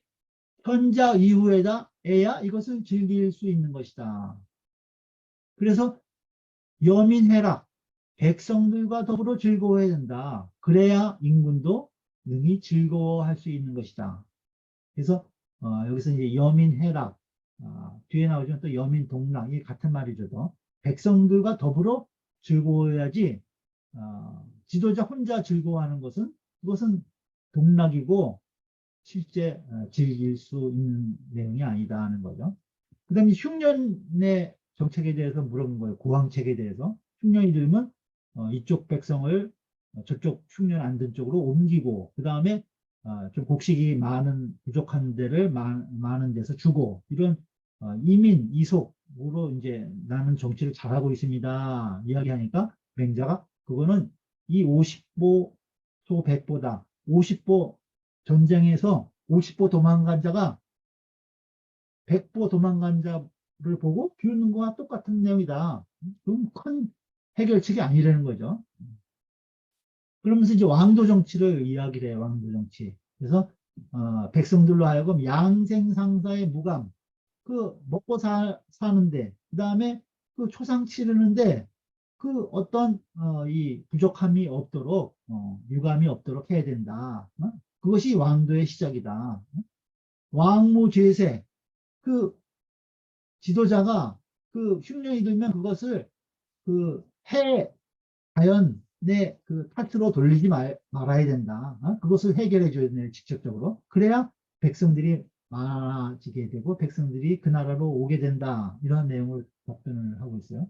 현자 이후에다 애야 이것을 즐길 수 있는 것이다. 그래서 여민해라. 백성들과 더불어 즐거워해야 된다. 그래야 인군도 능히 즐거워할 수 있는 것이다. 그래서 여기서 이제 여민해락 뒤에 나오지만 또 여민동락 이게 같은 말이죠. 또. 백성들과 더불어 즐거워해야지 지도자 혼자 즐거워하는 것은 그것은 동락이고 실제 즐길 수 있는 내용이 아니다 하는 거죠. 그 다음에 흉년의 정책에 대해서 물어본 거예요. 고왕책에 대해서. 흉년이 들면 이쪽 백성을 저쪽 흉년 안 든 쪽으로 옮기고 그 다음에 좀 곡식이 많은 부족한 데를 많은 데서 주고 이런 이민 이속으로 이제 나는 정치를 잘하고 있습니다. 이야기하니까 맹자가 그거는 이 50보 소 100보다 50보 전쟁에서 50보 도망간 자가 100보 도망간 자를 보고 비웃는 거와 똑같은 내용이다. 그럼 큰 해결책이 아니라는 거죠. 그러면서 이제 왕도 정치를 이야기를 해요. 왕도 정치. 그래서 백성들로 하여금 양생상사의 무감, 그 먹고 사는데, 그 다음에 그 초상 치르는데 그 어떤 이 부족함이 없도록 유감이 없도록 해야 된다. 그것이 왕도의 시작이다. 왕무죄세, 그 지도자가 그 흉년이 들면 그것을 그 자연의 그 탓으로 돌리지 말아야 된다. 그것을 해결해 줘야 돼요, 직접적으로. 그래야 백성들이 많아지게 되고 백성들이 그 나라로 오게 된다. 이런 내용을 답변을 하고 있어요.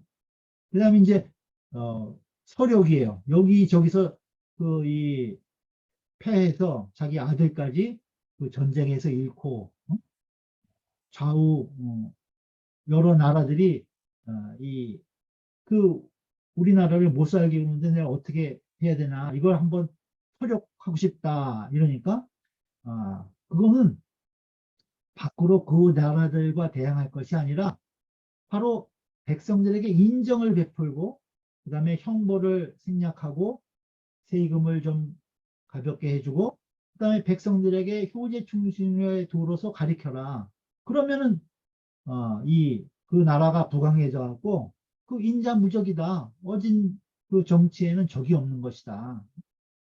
그 다음에 이제 서력이에요. 여기저기서 그 이 패해서 자기 아들까지 그 전쟁에서 잃고 좌우 여러 나라들이 이 그 우리나라를 못 살게 하는데 내가 어떻게 해야 되나 이걸 한번 서력하고 싶다 이러니까 그거는 밖으로 그 나라들과 대항할 것이 아니라 바로 백성들에게 인정을 베풀고 그 다음에 형벌을 생략하고 세금을 좀 가볍게 해주고 그 다음에 백성들에게 효제 충신을 두어서 가리켜라. 그러면은 그 나라가 부강해져 갖고 그 인자무적이다. 어진 그 정치에는 적이 없는 것이다.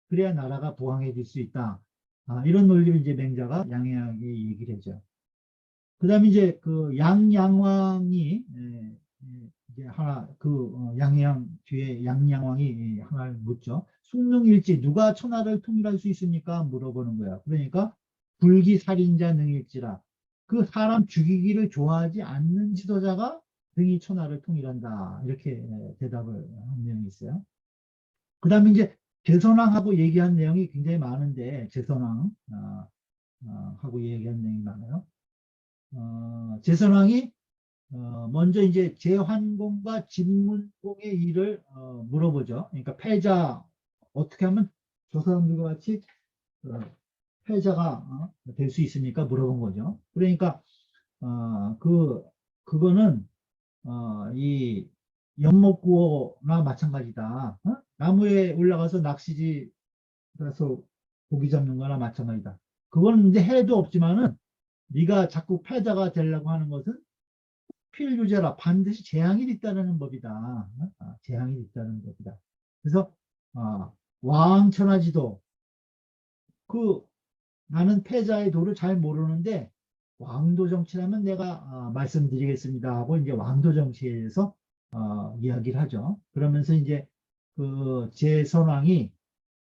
그래야 나라가 부강해질 수 있다. 이런 논리를 이제 맹자가 양양하게 얘기를 해죠. 그 다음에 이제 그 양양왕이 이제 하나 양양 뒤에 양양왕이 하나를 묻죠. 숙능일지 누가 천하를 통일할 수 있습니까? 물어보는 거야. 그러니까 불기살인자 능일지라 그 사람 죽이기를 좋아하지 않는 지도자가 등이 천하를 통일한다. 이렇게 대답을 한 내용이 있어요. 그 다음에 이제 제선왕하고 얘기한 내용이 굉장히 많은데 제선왕 하고 얘기한 내용이 많아요. 제선왕이 먼저 이제 제환공과 진문공의 일을 물어보죠. 그러니까 패자 어떻게 하면 저 사람들과 같이 패자가 될 수 있습니까? 물어본 거죠. 그러니까 그거는 이 연못구어나 마찬가지다. 나무에 올라가서 낚시지 가서 고기 잡는 거나 마찬가지다. 그거는 이제 해도 없지만은 네가 자꾸 패자가 되려고 하는 것은 필유제라 반드시 재앙이 있다는 법이다. 재앙이 있다는 법이다. 그래서 왕천하지도 그 나는 패자의 도를 잘 모르는데 왕도 정치라면 내가 말씀드리겠습니다 하고 이제 왕도 정치에 대해서 이야기를 하죠. 그러면서 이제 그 제선왕이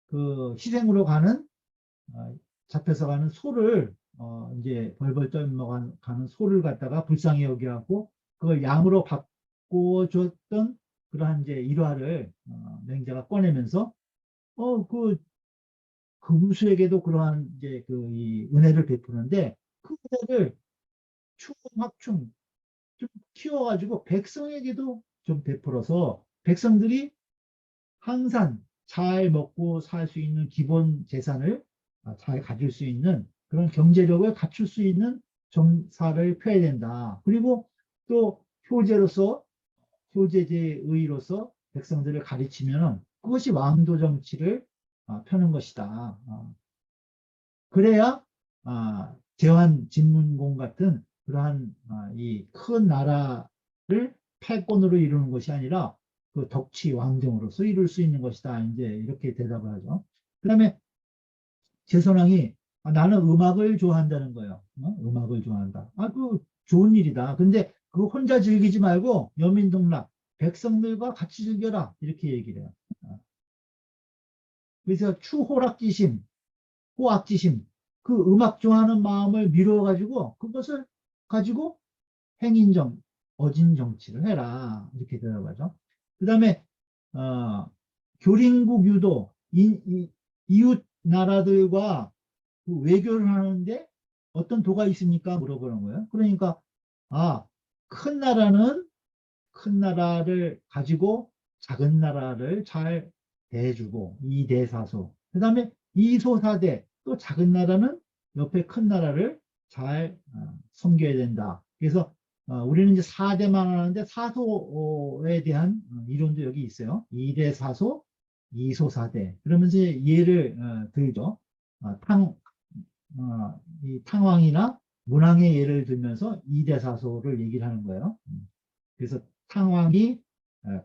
그 희생으로 가는 잡혀서 가는 소를 이제 벌벌 떨며 가는 소를 갖다가 불쌍히 여겨갖고 그걸 양으로 바꿔줬던 그러한 이제 일화를 맹자가 꺼내면서 그 금수에게도 그러한 이제 이 은혜를 베푸는데 그 은혜를 충확충 좀 키워가지고 백성에게도 좀 베풀어서 백성들이 항상 잘 먹고 살 수 있는 기본 재산을 잘 가질 수 있는 그런 경제력을 갖출 수 있는 정사를 펴야 된다. 그리고 또 효제제의로서 백성들을 가르치면 그것이 왕도 정치를 펴는 것이다. 그래야 제환 진문공 같은 그러한 이 큰 나라를 패권으로 이루는 것이 아니라 그 덕치 왕정으로서 이룰 수 있는 것이다. 이제 이렇게 대답을 하죠. 그 다음에 제선왕이 나는 음악을 좋아한다는 거예요. 음악을 좋아한다. 그 좋은 일이다. 근데 그거 혼자 즐기지 말고 여민동락 백성들과 같이 즐겨라. 이렇게 얘기를 해요. 그래서 추호락지심, 호악지심, 그 음악 좋아하는 마음을 미루어가지고 그것을 가지고 행인정, 어진 정치를 해라. 이렇게 대답하죠. 그 다음에 교린국 유도, 이웃 나라들과 그 외교를 하는데 어떤 도가 있습니까? 물어보는 거예요. 그러니까 큰 나라는 큰 나라를 가지고 작은 나라를 잘 대해주고 이대사소. 그 다음에 이소사대 또 작은 나라는 옆에 큰 나라를 잘 섬겨야 된다. 그래서 우리는 이제 4대만 하는데 사소에 대한 이론도 여기 있어요. 2대 사소, 2소 4대. 그러면서 예를 들죠. 이 탕왕이나 문왕의 예를 들면서 2대 사소를 얘기를 하는 거예요. 그래서 탕왕이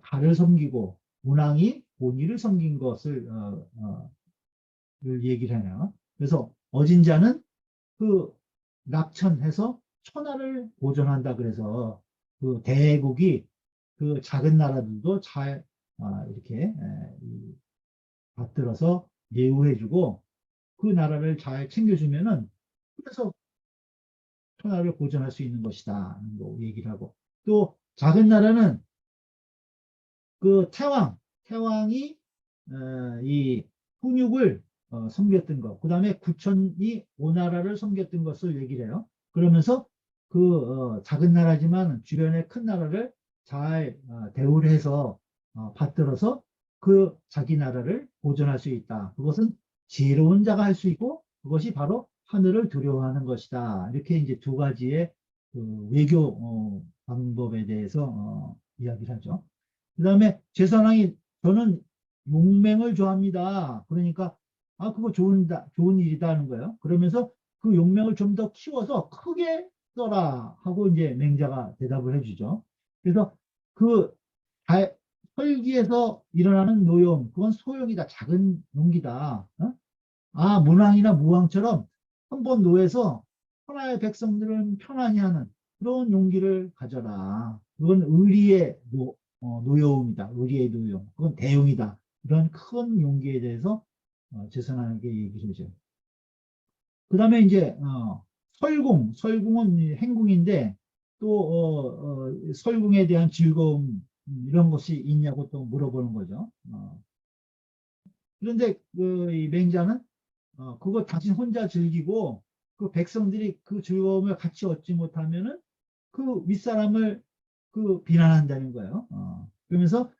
가를 섬기고 문왕이 본의를 섬긴 것을 얘기를 하네요. 그래서 어진자는 그 낙천해서 천하를 보존한다. 그래서 그 대국이 그 작은 나라들도 잘 이렇게 받들어서 예우해주고 그 나라를 잘 챙겨주면은 그래서 천하를 보존할 수 있는 것이다. 뭐 얘기를 하고 또 작은 나라는 그 태왕이 이 훈육을 섬겼던 것, 그 다음에 구천이 오나라를 섬겼던 것을 얘기를 해요. 그러면서 그 작은 나라지만 주변의 큰 나라를 잘 대우를 해서 받들어서 그 자기 나라를 보존할 수 있다. 그것은 지혜로운 자가 할 수 있고 그것이 바로 하늘을 두려워하는 것이다. 이렇게 이제 두 가지의 그 외교 방법에 대해서 이야기를 하죠. 그 다음에 제사랑이 저는 용맹을 좋아합니다. 그러니까 그거 좋은 일이다 하는 거예요. 그러면서 그 용맹을 좀 더 키워서 크게 써라 하고 이제 맹자가 대답을 해주죠. 그래서 그 설기에서 일어나는 노용 그건 소용이다. 작은 용기다. 문왕이나 무왕처럼 한번 노해서 천하의 백성들은 편안히 하는 그런 용기를 가져라. 그건 의리의 노여움이다. 의리의 노여움. 그건 대용이다. 이런 큰 용기에 대해서 제선하게 얘기를 해줘요. 그 다음에 이제 설궁은 행궁인데 또 설궁에 대한 즐거움 이런 것이 있냐고 또 물어보는 거죠. 그런데 이 맹자는 그거 당신 혼자 즐기고 그 백성들이 그 즐거움을 같이 얻지 못하면은 그 윗사람을 그 비난한다는 거예요. 그러면서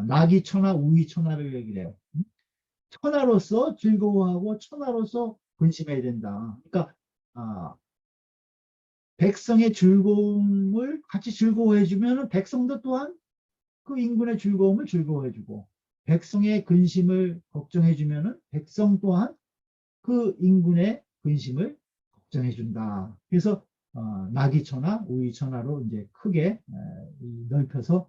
낙이천하 우위천하를 얘기를 해요. 천하로서 즐거워하고 천하로서 근심해야 된다. 그러니까 백성의 즐거움을 같이 즐거워해주면 백성도 또한 그 인군의 즐거움을 즐거워해주고 백성의 근심을 걱정해주면 백성 또한 그 인군의 근심을 걱정해준다. 그래서 낙이천하, 우위천하로 이제 크게 넓혀서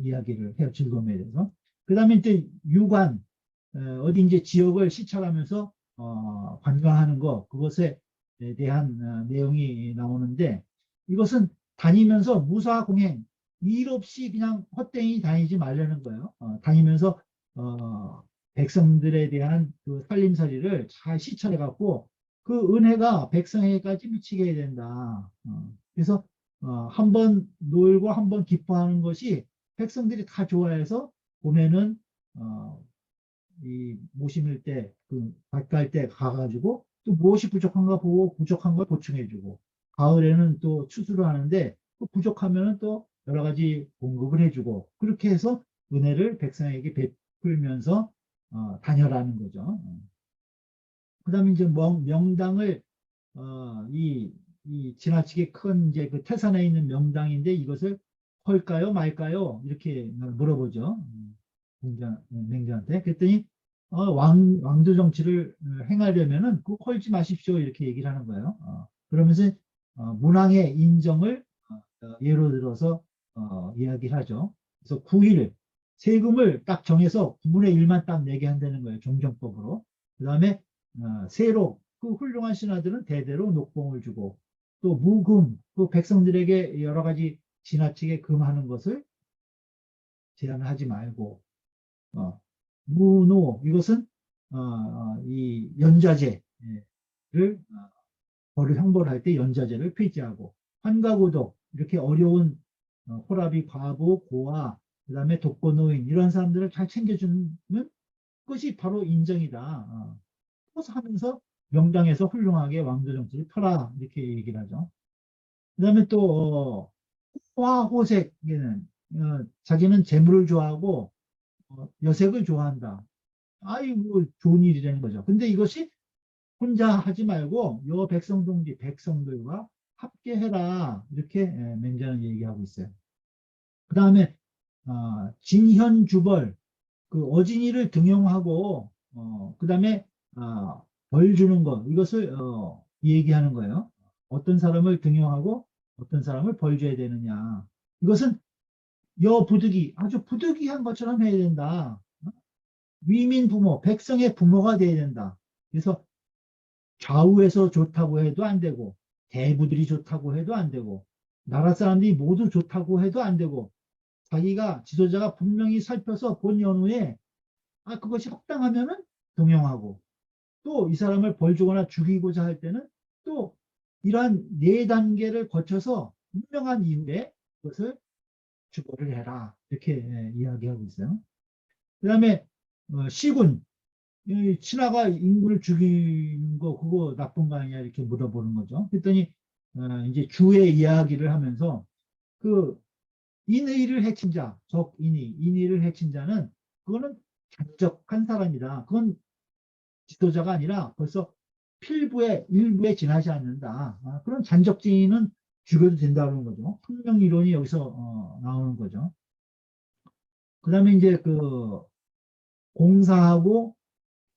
이야기를 해요. 즐거움에 대해서. 그 다음에 이제 유관, 어디 이제 지역을 시찰하면서 관광하는 거, 그것에 대한 내용이 나오는데 이것은 다니면서 무사공행, 일 없이 그냥 헛되이 다니지 말라는 거예요. 다니면서 백성들에 대한 그 살림살이를 잘 시찰해 갖고 그 은혜가 백성에게까지 미치게 해야 된다. 그래서 한번 놀고 한번 기뻐하는 것이 백성들이 다 좋아해서 봄에는 이 모심일 때, 그 밭갈 때 가가지고 또 무엇이 부족한가 보고 부족한 걸 보충해주고 가을에는 또 추수를 하는데 또 부족하면 또 여러 가지 공급을 해주고 그렇게 해서 은혜를 백성에게 베풀면서 다녀라는 거죠. 그 다음에 이제 명당을 이 지나치게 큰 이제 그 태산에 있는 명당인데 이것을 헐까요 말까요 이렇게 물어보죠. 맹자한테. 그랬더니 왕조 정치를 행하려면은 그 헐지 마십시오 이렇게 얘기를 하는 거예요. 그러면서 문왕의 인정을 예로 들어서 이야기를 하죠. 그래서 9일 세금을 딱 정해서 9분의 1만 딱 내게 한다는 거예요. 종정법으로. 그 다음에 세록 그 훌륭한 신하들은 대대로 녹봉을 주고 또 무금 그 백성들에게 여러 가지 지나치게 금하는 것을 제한하지 말고 무노 이것은 이 연좌제를 벌을 형벌할 때 연좌제를 폐지하고 환가고독 이렇게 어려운 호라비 과부 고아 그다음에 독거노인 이런 사람들을 잘 챙겨주는 것이 바로 인정이다. 그래서 하면서 명당에서 훌륭하게 왕조 정치를 펴라 이렇게 얘기를 하죠. 그다음에 또 호화호색에는 자기는 재물을 좋아하고 여색을 좋아한다. 아이고 좋은 일이라는 거죠. 근데 이것이 혼자 하지 말고 요 백성동지 백성들과 합계해라 이렇게 맹자는 얘기하고 있어요. 그 다음에 진현주벌 그 어진이를 등용하고 그 다음에 벌 주는 것 이것을 얘기하는 거예요. 어떤 사람을 등용하고 어떤 사람을 벌 줘야 되느냐. 이것은 여부득이 아주 부득이한 것처럼 해야 된다. 위민 부모, 백성의 부모가 돼야 된다. 그래서 좌우에서 좋다고 해도 안 되고 대부들이 좋다고 해도 안 되고 나라 사람들이 모두 좋다고 해도 안 되고 자기가 지도자가 분명히 살펴서 본 연후에 그것이 합당하면은 동용하고 또 이 사람을 벌 주거나 죽이고자 할 때는 또 이러한 네 단계를 거쳐서 분명한 이후에 그것을 주거를 해라 이렇게 이야기하고 있어요. 그 다음에 시군 이 신하가 인구를 죽이는 거 그거 나쁜 거 아니냐 이렇게 물어보는 거죠. 그랬더니 이제 주의 이야기를 하면서 그 인의를 해친 자, 인의를 해친 자는 그거는 잔적한 사람이다. 그건 지도자가 아니라 벌써 일부에 지나지 않는다. 그런 잔적진은 죽여도 된다는 거죠. hun명 이론이 여기서 나오는 거죠. 그 다음에 이제 그 공사하고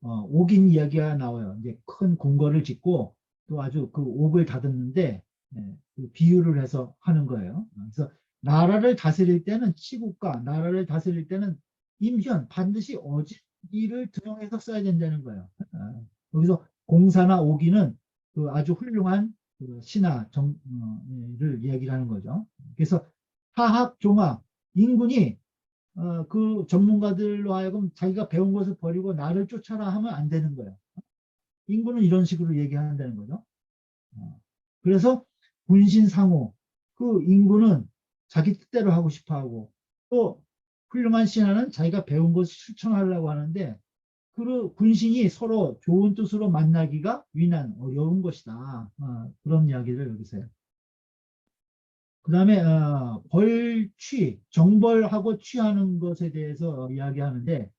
옥인 이야기가 나와요. 이제 큰 궁궐을 짓고 또 아주 그 옥을 다듬는데 그 비유를 해서 하는 거예요. 그래서 나라를 다스릴 때는 치국가, 나라를 다스릴 때는 임현 반드시 어지를 등용해서 써야 된다는 거예요. 여기서 공사나 옥인은 그 아주 훌륭한 그 신하를 이야기를 하는 거죠. 그래서 하학 종학 인군이 그 전문가들로 하여금 자기가 배운 것을 버리고 나를 쫓아라 하면 안 되는 거예요. 인구는 이런 식으로 얘기한다는 거죠. 그래서 군신상호, 그 인구는 자기 뜻대로 하고 싶어 하고 또 훌륭한 신하는 자기가 배운 것을 실천하려고 하는데 그 군신이 서로 좋은 뜻으로 만나기가 위난 어려운 것이다. 그런 이야기를 여기서 해요. 그 다음에 벌취, 정벌하고 취하는 것에 대해서 이야기하는데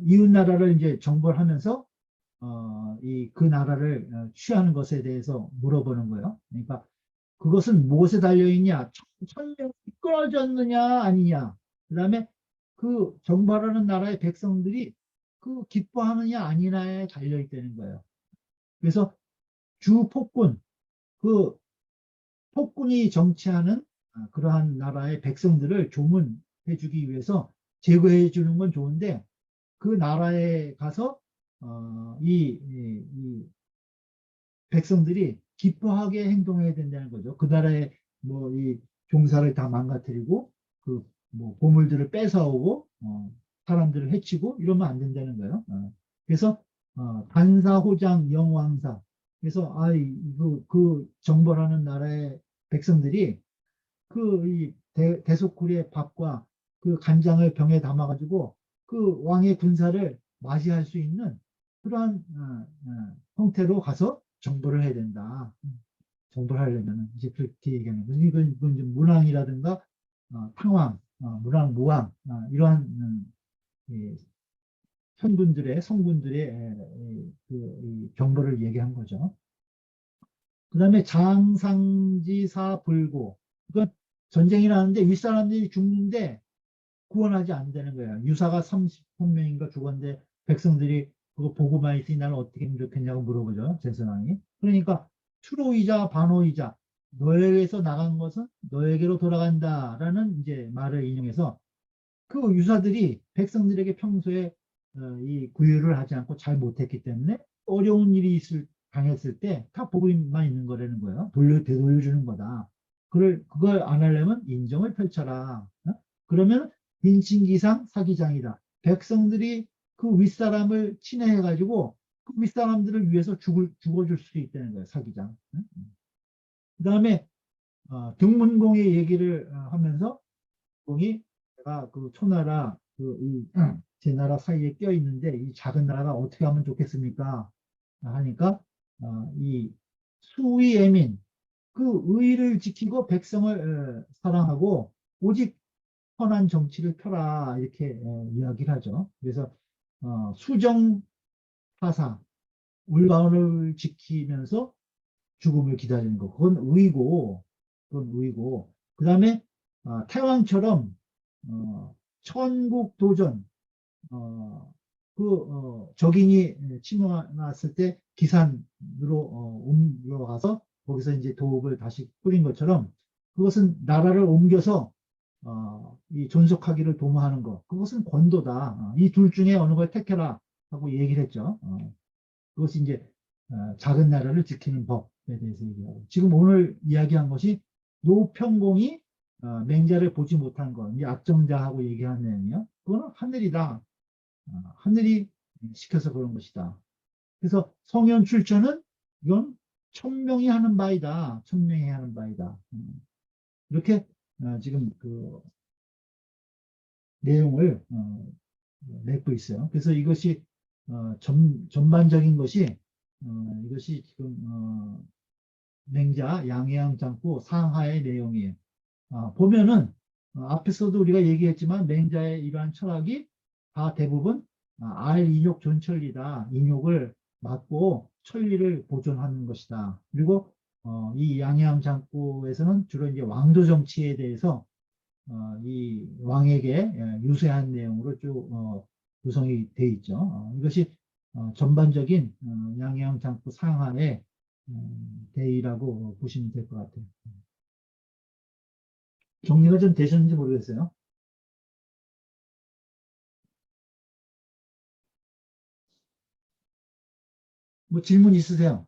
이웃 나라를 이제 정벌하면서 그 나라를 취하는 것에 대해서 물어보는 거예요. 그러니까 그것은 무엇에 달려 있냐? 천명이 끊어졌느냐 아니냐. 그 다음에 그 정벌하는 나라의 백성들이 그 기뻐하느냐 아니냐에 달려 있다는 거예요. 그래서 주폭군 그 폭군이 정치하는 그러한 나라의 백성들을 조문해 주기 위해서 제거해 주는 건 좋은데 그 나라에 가서 이 백성들이 기뻐하게 행동해야 된다는 거죠. 그 나라의 뭐 이 종사를 다 망가뜨리고 그 뭐 보물들을 뺏어오고 사람들을 해치고 이러면 안 된다는 거예요. 그래서 반사호장 영왕사 그래서 그 정벌하는 나라의 백성들이 이 대속구리의 밥과 그 간장을 병에 담아가지고 그 왕의 군사를 맞이할 수 있는 그러한 형태로 가서 정벌을 해야 된다. 정벌을 하려면 이제 그렇게 얘기하는 거죠. 이건 이제 문왕이라든가 탕왕, 문왕, 무왕 이러한 이 현군들의 성군들의 정벌을 얘기한 거죠. 그 다음에 장상지사 불고 그건 전쟁이 나는데 윗사람들이 죽는데 구원하지 않는다는 거예요. 유사가 30명인가 죽었는데 백성들이 그거 보고만 있으니 나는 어떻게 하면 좋겠냐고 물어보죠. 제선왕이. 그러니까 추로이자 반호이자 너에게서 나간 것은 너에게로 돌아간다라는 이제 말을 인용해서 그 유사들이 백성들에게 평소에 이 구휼을 하지 않고 잘 못했기 때문에 어려운 일이 당했을 때 다 보고만 있는 거라는 거예요. 되돌려주는 거다. 그걸 안 하려면 인정을 펼쳐라. 그러면 빈친기상 사기장이다. 백성들이 그 윗사람을 친애해가지고 그 윗사람들을 위해서 죽어줄 수 있다는 거예요. 사기장. 그 다음에 등문공의 얘기를 하면서 공이 내가 그 초나라 제 나라 사이에 껴 있는데 이 작은 나라가 어떻게 하면 좋겠습니까? 하니까 이 수위애민 그 의를 지키고 백성을 사랑하고 오직 선한 정치를 펴라 이렇게 이야기를 하죠. 그래서 수정타사 올바름을 지키면서 죽음을 기다리는 거. 그건 의고. 그 다음에 태왕처럼 천국 도전, 적인이 침몰했을 때 기산으로 옮겨가서 거기서 이제 도읍을 다시 꾸린 것처럼 그것은 나라를 옮겨서 이 존속하기를 도모하는 것. 그것은 권도다. 이 둘 중에 어느 걸 택해라 하고 얘기를 했죠. 그것이 이제 작은 나라를 지키는 법에 대해서 얘기하고 지금 오늘 이야기한 것이 노평공이 맹자를 보지 못한 것, 이 악정자하고 얘기한 내용이요. 그거는 하늘이다. 하늘이 시켜서 그런 것이다. 그래서 성현 출처는 이건 천명이 하는 바이다. 천명이 하는 바이다. 이렇게 지금 그 내용을 맺고 있어요. 그래서 이것이 전반적인 것이 이것이 지금 맹자 양해양 장구 상하의 내용이에요. 보면은 앞에서도 우리가 얘기했지만 맹자의 이러한 철학이 다 대부분 인욕 존천리다. 인욕을 막고 천리를 보존하는 것이다. 그리고 이 양해양 장구에서는 주로 이제 왕조 정치에 대해서 이 왕에게 유세한 내용으로 쭉 구성이 되어 있죠. 이것이 전반적인 양해양 장구 상하의 대의라고 보시면 될 것 같아요. 정리가 좀 되셨는지 모르겠어요. 뭐 질문 있으세요?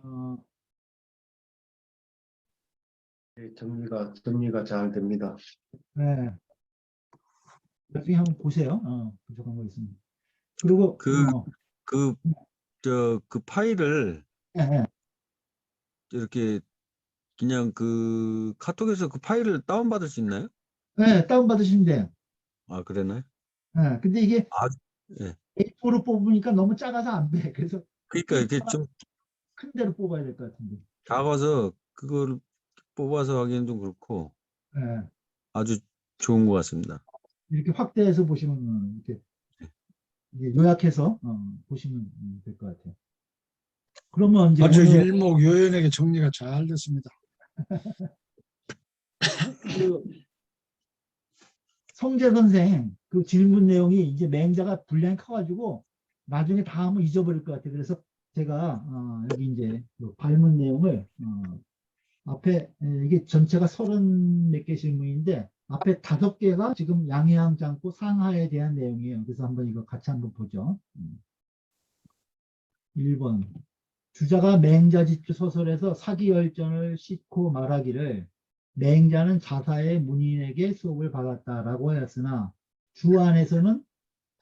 어, 네, 정리가 잘 됩니다. 네. 나중에 한번 보세요. 부족한 거 있으면. 그리고 그 파일을 네, 네. 이렇게 그냥 그 카톡에서 그 파일을 다운받을 수 있나요? 네, 다운받으시면 돼요. 그랬나요? 네, 근데 이게 예. A4로 뽑으니까 너무 작아서 안 돼. 그래서 그러니까 이렇게 좀 큰 데로 뽑아야 될 것 같은데. 작아서 그걸 뽑아서 하기엔 좀 그렇고 네, 아주 좋은 것 같습니다. 이렇게 확대해서 보시면 이렇게 요약해서 보시면 될 것 같아요. 그러면 이제 아주 오늘 일목요연하게 정리가 잘 됐습니다. 그 성재 선생 그 질문 내용이 이제 맹자가 분량이 커가지고 나중에 다 한번 잊어버릴 것 같아요. 그래서 제가 여기 이제 그 발문 내용을 앞에 이게 전체가 30몇 개 질문인데 앞에 5개가 지금 양해양 장구 상하에 대한 내용이에요. 그래서 한번 이거 같이 한번 보죠. 1번 주자가 맹자집주 소설에서 사기열전을 싣고 말하기를 맹자는 자사의 문인에게 수업을 받았다라고 하였으나 주 안에서는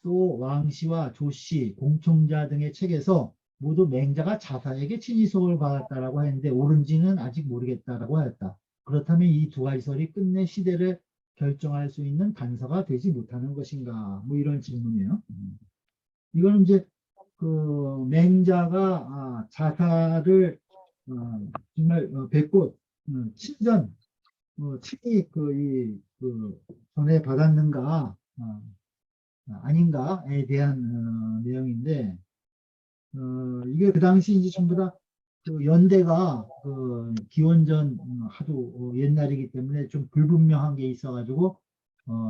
또 왕씨와 조씨, 공청자 등의 책에서 모두 맹자가 자사에게 친히 수업을 받았다라고 했는데 옳은지는 아직 모르겠다라고 하였다. 그렇다면 이 두 가지 설이 끝내 시대를 결정할 수 있는 단서가 되지 못하는 것인가? 뭐 이런 질문이에요. 이거는 이제 그 맹자가 자사를 정말 뵙고 친전 친히 그 전에 받았는가 아닌가에 대한 내용인데 이게 그 당시 이제 전부 다 그 연대가 그 기원전 하도 옛날이기 때문에 좀 불분명한 게 있어가지고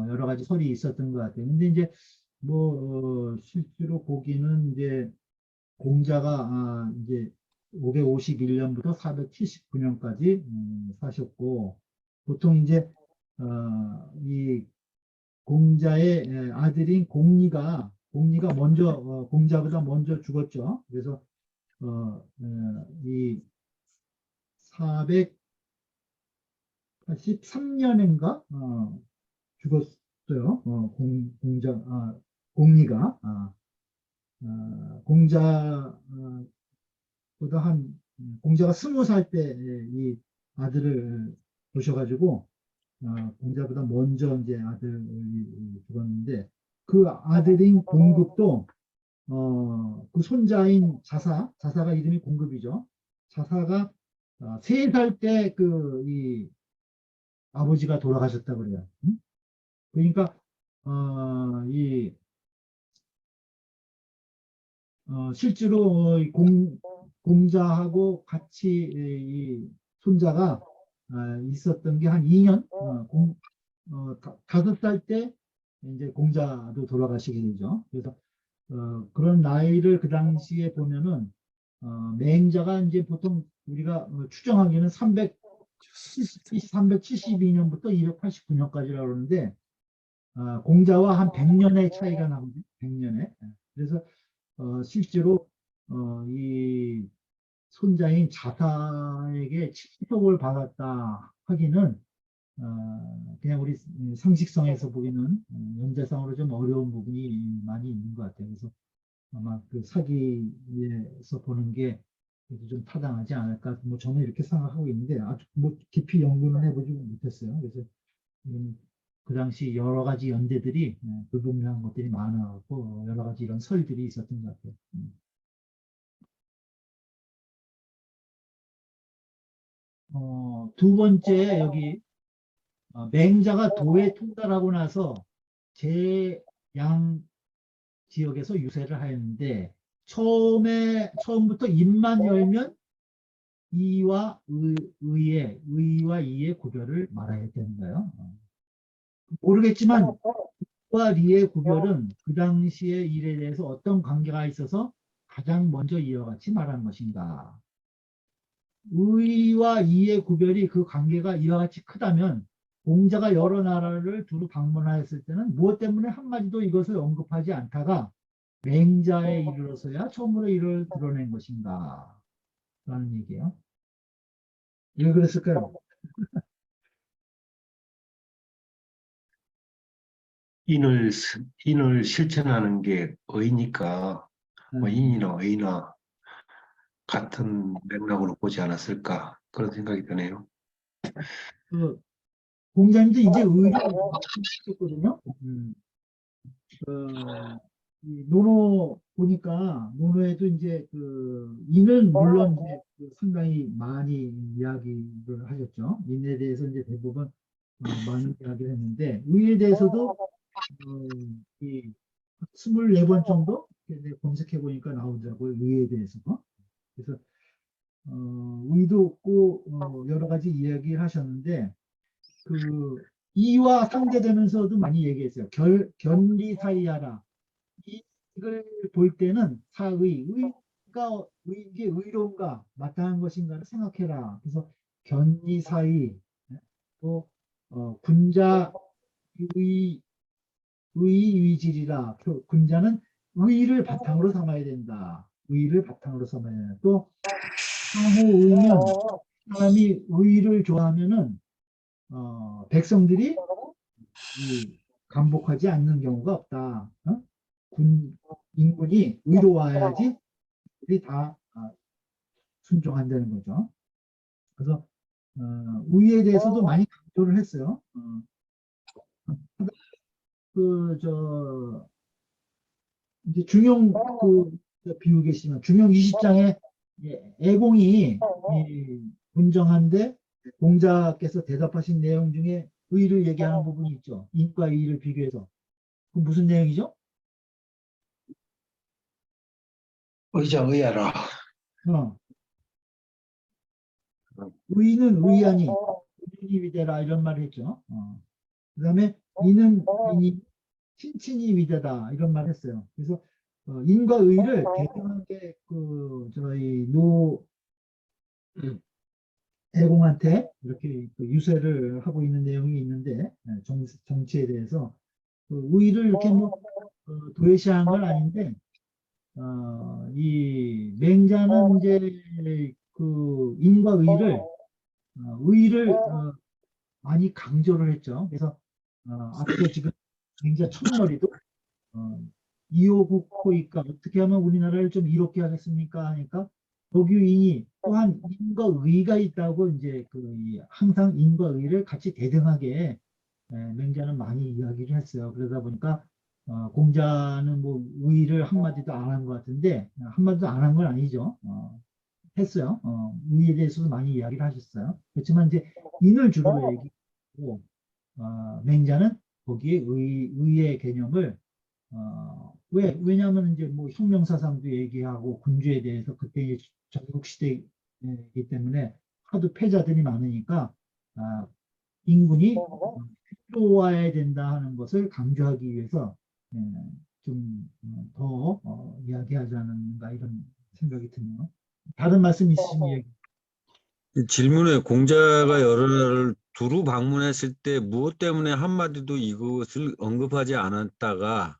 여러 가지 설이 있었던 것 같아요. 근데 이제 뭐 실제로 보기는 이제 공자가 이제 551년부터 479년까지 사셨고 보통 이제 이 공자의 아들인 공리가 먼저 공자보다 먼저 죽었죠. 그래서 이 483년인가 죽었어요. 공리가 공자보다 공자가 20살 때 이 아들을 보셔가지고 공자보다 먼저 이제 아들이 죽었는데 그 아들인 공급도 그 손자인 자사가 이름이 공급이죠. 자사가 3살 때 아버지가 돌아가셨다 그래요. 응? 그러니까 실제로 이 공자하고 같이 이 손자가 있었던 게 한 2년, 5살 때 이제 공자도 돌아가시게 되죠. 그래서 그런 나이를 그 당시에 보면은 맹자가 이제 보통 우리가 추정하기는 372년부터 289년까지라고 그러는데 공자와 한 100년의 차이가 나거든요. 100년에. 그래서 실제로 이 손자인 자타에게 친속을 받았다 하기는 그냥 우리 상식성에서 보기는 연대상으로 좀 어려운 부분이 많이 있는 것 같아요. 그래서 아마 그 사기에서 보는 게 그래도 좀 타당하지 않을까. 뭐 저는 이렇게 생각하고 있는데 아주 뭐 깊이 연구는 해보지 못했어요. 그래서 그 당시 여러 가지 연대들이 불분명한 것들이 많아갖고 여러 가지 이런 설들이 있었던 것 같아요. 두 번째 여기 맹자가 도에 통달하고 나서 제양 지역에서 유세를 하였는데 처음부터 입만 열면 의와 이의 구별을 말해야 되는가요? 모르겠지만 과 리의 구별은 그 당시의 일에 대해서 어떤 관계가 있어서 가장 먼저 이와 같이 말한 것인가? 의와 이의 구별이 그 관계가 이와 같이 크다면 공자가 여러 나라를 두루 방문하였을 때는 무엇 때문에 한마디도 이것을 언급하지 않다가 맹자에 이르러서야 처음으로 이를 드러낸 것인가? 라는 얘기예요. 왜 그랬을까요? 인을, 인을 실천하는 게 의니까, 뭐 인이나 의나 같은 맥락으로 보지 않았을까. 그런 생각이 드네요. 그 공자님도 이제 의를 했거든요. 이 논어 보니까 논어에도 이제 그 인은 물론 이제 그 상당히 많이 이야기를 하셨죠. 인에 대해서 이제 대부분 많이 이야기를 했는데 의에 대해서도 이 24번 정도 이렇게 검색해 보니까 나오더라고요. 의에 대해서. 그래서 의도 없고 여러 가지 이야기를 하셨는데 그 이와 상대되면서도 많이 얘기했어요. 견리사이하라. 이걸 볼 때는 이게 의로운가 마땅한 것인가를 생각해라. 그래서 견리사의 또 군자 의 의위질이라. 군자는 의를 바탕으로 삼아야 된다. 의를 바탕으로 삼아야 된다. 또 상호 의면 사람이 의를 좋아하면은 백성들이 감복하지 않는 경우가 없다. 인군이 의로와야지 우리 다 순종한다는 거죠. 그래서 의에 대해서도 많이 강조를 했어요. 이제 중용 비우 계시면 중용 20장에 애공이 분정한데 공자께서 대답하신 내용 중에 의를 얘기하는 부분이 있죠. 인과 의를 비교해서. 그 무슨 내용이죠? 의자 의하라. 의는 의하니 의인이 위대라 이런 말을 했죠. 그 다음에 이는 이니 친친이 위대다 이런 말을 했어요. 그래서 인과 의를 대등하게 저희 애공한테 이렇게 유세를 하고 있는 내용이 있는데 정치에 대해서 의를 이렇게 뭐 도외시한 건 아닌데 이 맹자는 이제 그 인과 의를 많이 강조를 했죠. 그래서 앞서 지금 맹자 첫머리도 이호국호이까 어떻게 하면 우리나라를 좀 이롭게 하겠습니까 하니까 도규인이 또한 인과 의가 있다고 이제 항상 인과 의를 같이 대등하게 맹자는 많이 이야기를 했어요. 그러다 보니까 공자는 뭐 의를 한마디도 안 한 것 같은데 한마디도 안 한 건 아니죠. 했어요. 의에 대해서도 많이 이야기를 하셨어요. 그렇지만 이제 인을 주로 얘기 고 맹자는 거기에 의의 개념을 왜냐하면 이제 뭐 혁명사상도 얘기하고 군주에 대해서 그때 이제 전국시대이기 때문에 하도 패자들이 많으니까 인군이 필요해야 된다 하는 것을 강조하기 위해서 좀 더 이야기하지 않았는가 이런 생각이 드네요. 다른 말씀 있으시면 얘기. 질문에 공자가 여러 나라를 두루 방문했을 때 무엇 때문에 한마디도 이것을 언급하지 않았다가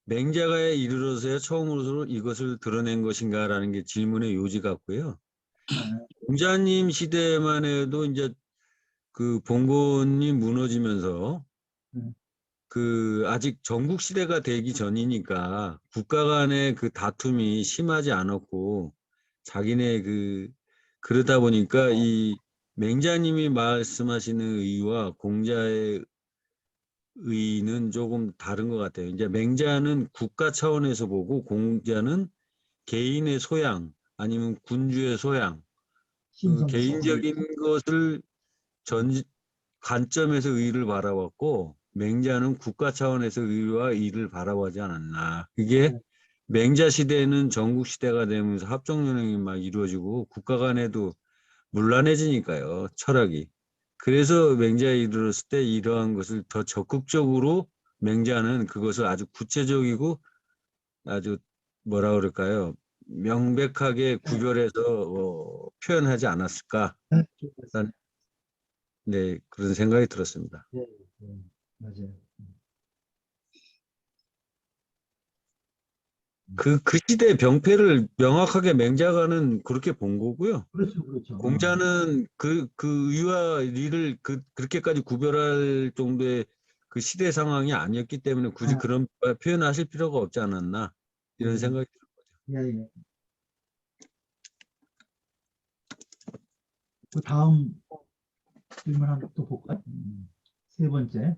맹자가에 이르러서야 처음으로 이것을 드러낸 것인가라는 게 질문의 요지 같고요. 공자님 시대만 해도 이제 그 봉건이 무너지면서 그 아직 전국 시대가 되기 전이니까 국가 간의 그 다툼이 심하지 않았고 자기네 그러다 보니까 이 맹자님이 말씀하시는 의와 공자의 의는 조금 다른 것 같아요. 이제 맹자는 국가 차원에서 보고 공자는 개인의 소양 아니면 군주의 소양, 그 개인적인 것을 관점에서 의를 바라봤고 맹자는 국가 차원에서 의와 의를 바라보지 않았나. 그게 맹자 시대는 전국 시대가 되면서 합종연행이 막 이루어지고 국가 간에도 문란해지니까요. 철학이. 그래서 맹자에 이르렀을 때 이러한 것을 더 적극적으로 맹자는 그것을 아주 구체적이고 아주 뭐라 그럴까요? 명백하게 구별해서 표현하지 않았을까? 네, 그런 생각이 들었습니다. 네, 맞아요. 그 시대의 병폐를 명확하게 맹자가는 그렇게 본 거고요. 그렇죠, 그렇죠. 공자는 그 의와 리를 그렇게까지 구별할 정도의 그 시대 상황이 아니었기 때문에 굳이 그런 표현하실 필요가 없지 않았나 이런 생각이 들어요. 예, 예. 그 다음 질문 하나 또 볼까요? 세 번째.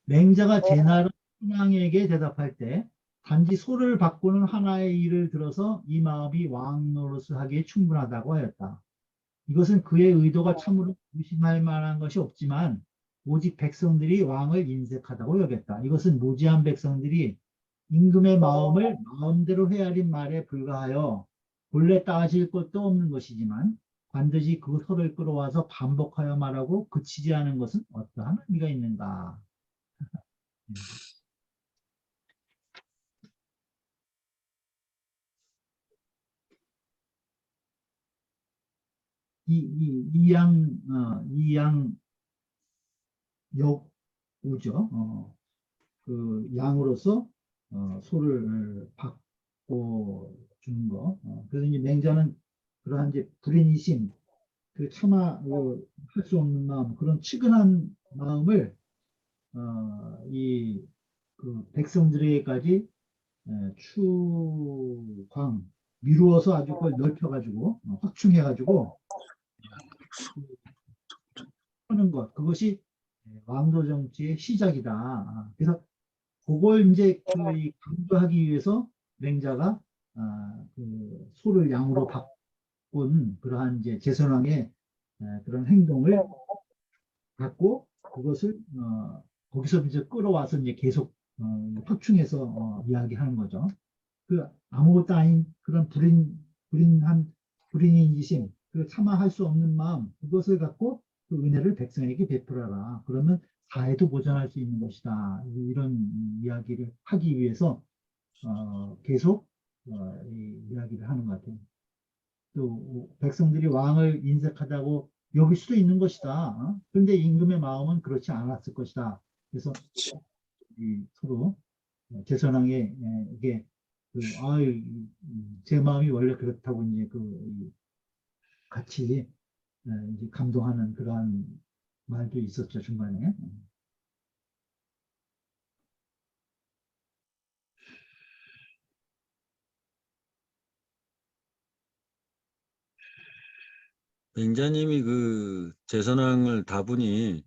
맹자가 제나라 신앙에게 대답할 때 단지 소를 바꾸는 하나의 일을 들어서 이 마음이 왕 노릇을 하기에 충분하다고 하였다. 이것은 그의 의도가 참으로 의심할 만한 것이 없지만 오직 백성들이 왕을 인색하다고 여겼다. 이것은 무지한 백성들이 임금의 마음을 마음대로 헤아린 말에 불과하여 본래 따질 것도 없는 것이지만 반드시 그 소를 끌어와서 반복하여 말하고 그치지 않은 것은 어떠한 의미가 있는가. 이양 역우죠. 그 양으로서 소를 바꿔주는 거. 그래서 이제 맹자는 그러한 이제 불인이심, 그 차마 할 수 없는 마음, 그런 측은한 마음을 그 백성들에게까지 추광 미루어서 아주 그걸 넓혀가지고 확충해가지고 하는 것, 그것이 왕도 정치의 시작이다. 그래서 그걸 이제 강조하기 위해서 맹자가 그 소를 양으로 바꾼 그러한 이제 제선왕의 그런 행동을 갖고 그것을 거기서 이제 끌어와서 이제 계속 확충해서 이야기하는 거죠. 그 아무것도 아닌 그런 불인인지심, 그 참아할 수 없는 마음, 그것을 갖고 그 은혜를 백성에게 베풀어라. 그러면 사회도 보전할 수 있는 것이다. 이런 이야기를 하기 위해서 계속 이야기를 하는 것 같아요. 또 백성들이 왕을 인색하다고 여길 수도 있는 것이다. 그런데 임금의 마음은 그렇지 않았을 것이다. 그래서 서로 제선왕에게 제 마음이 원래 그렇다고 이제 같이 이제 감동하는 그러한 말도 있었죠, 중간에. 맹자님이 그 제선왕을 다분히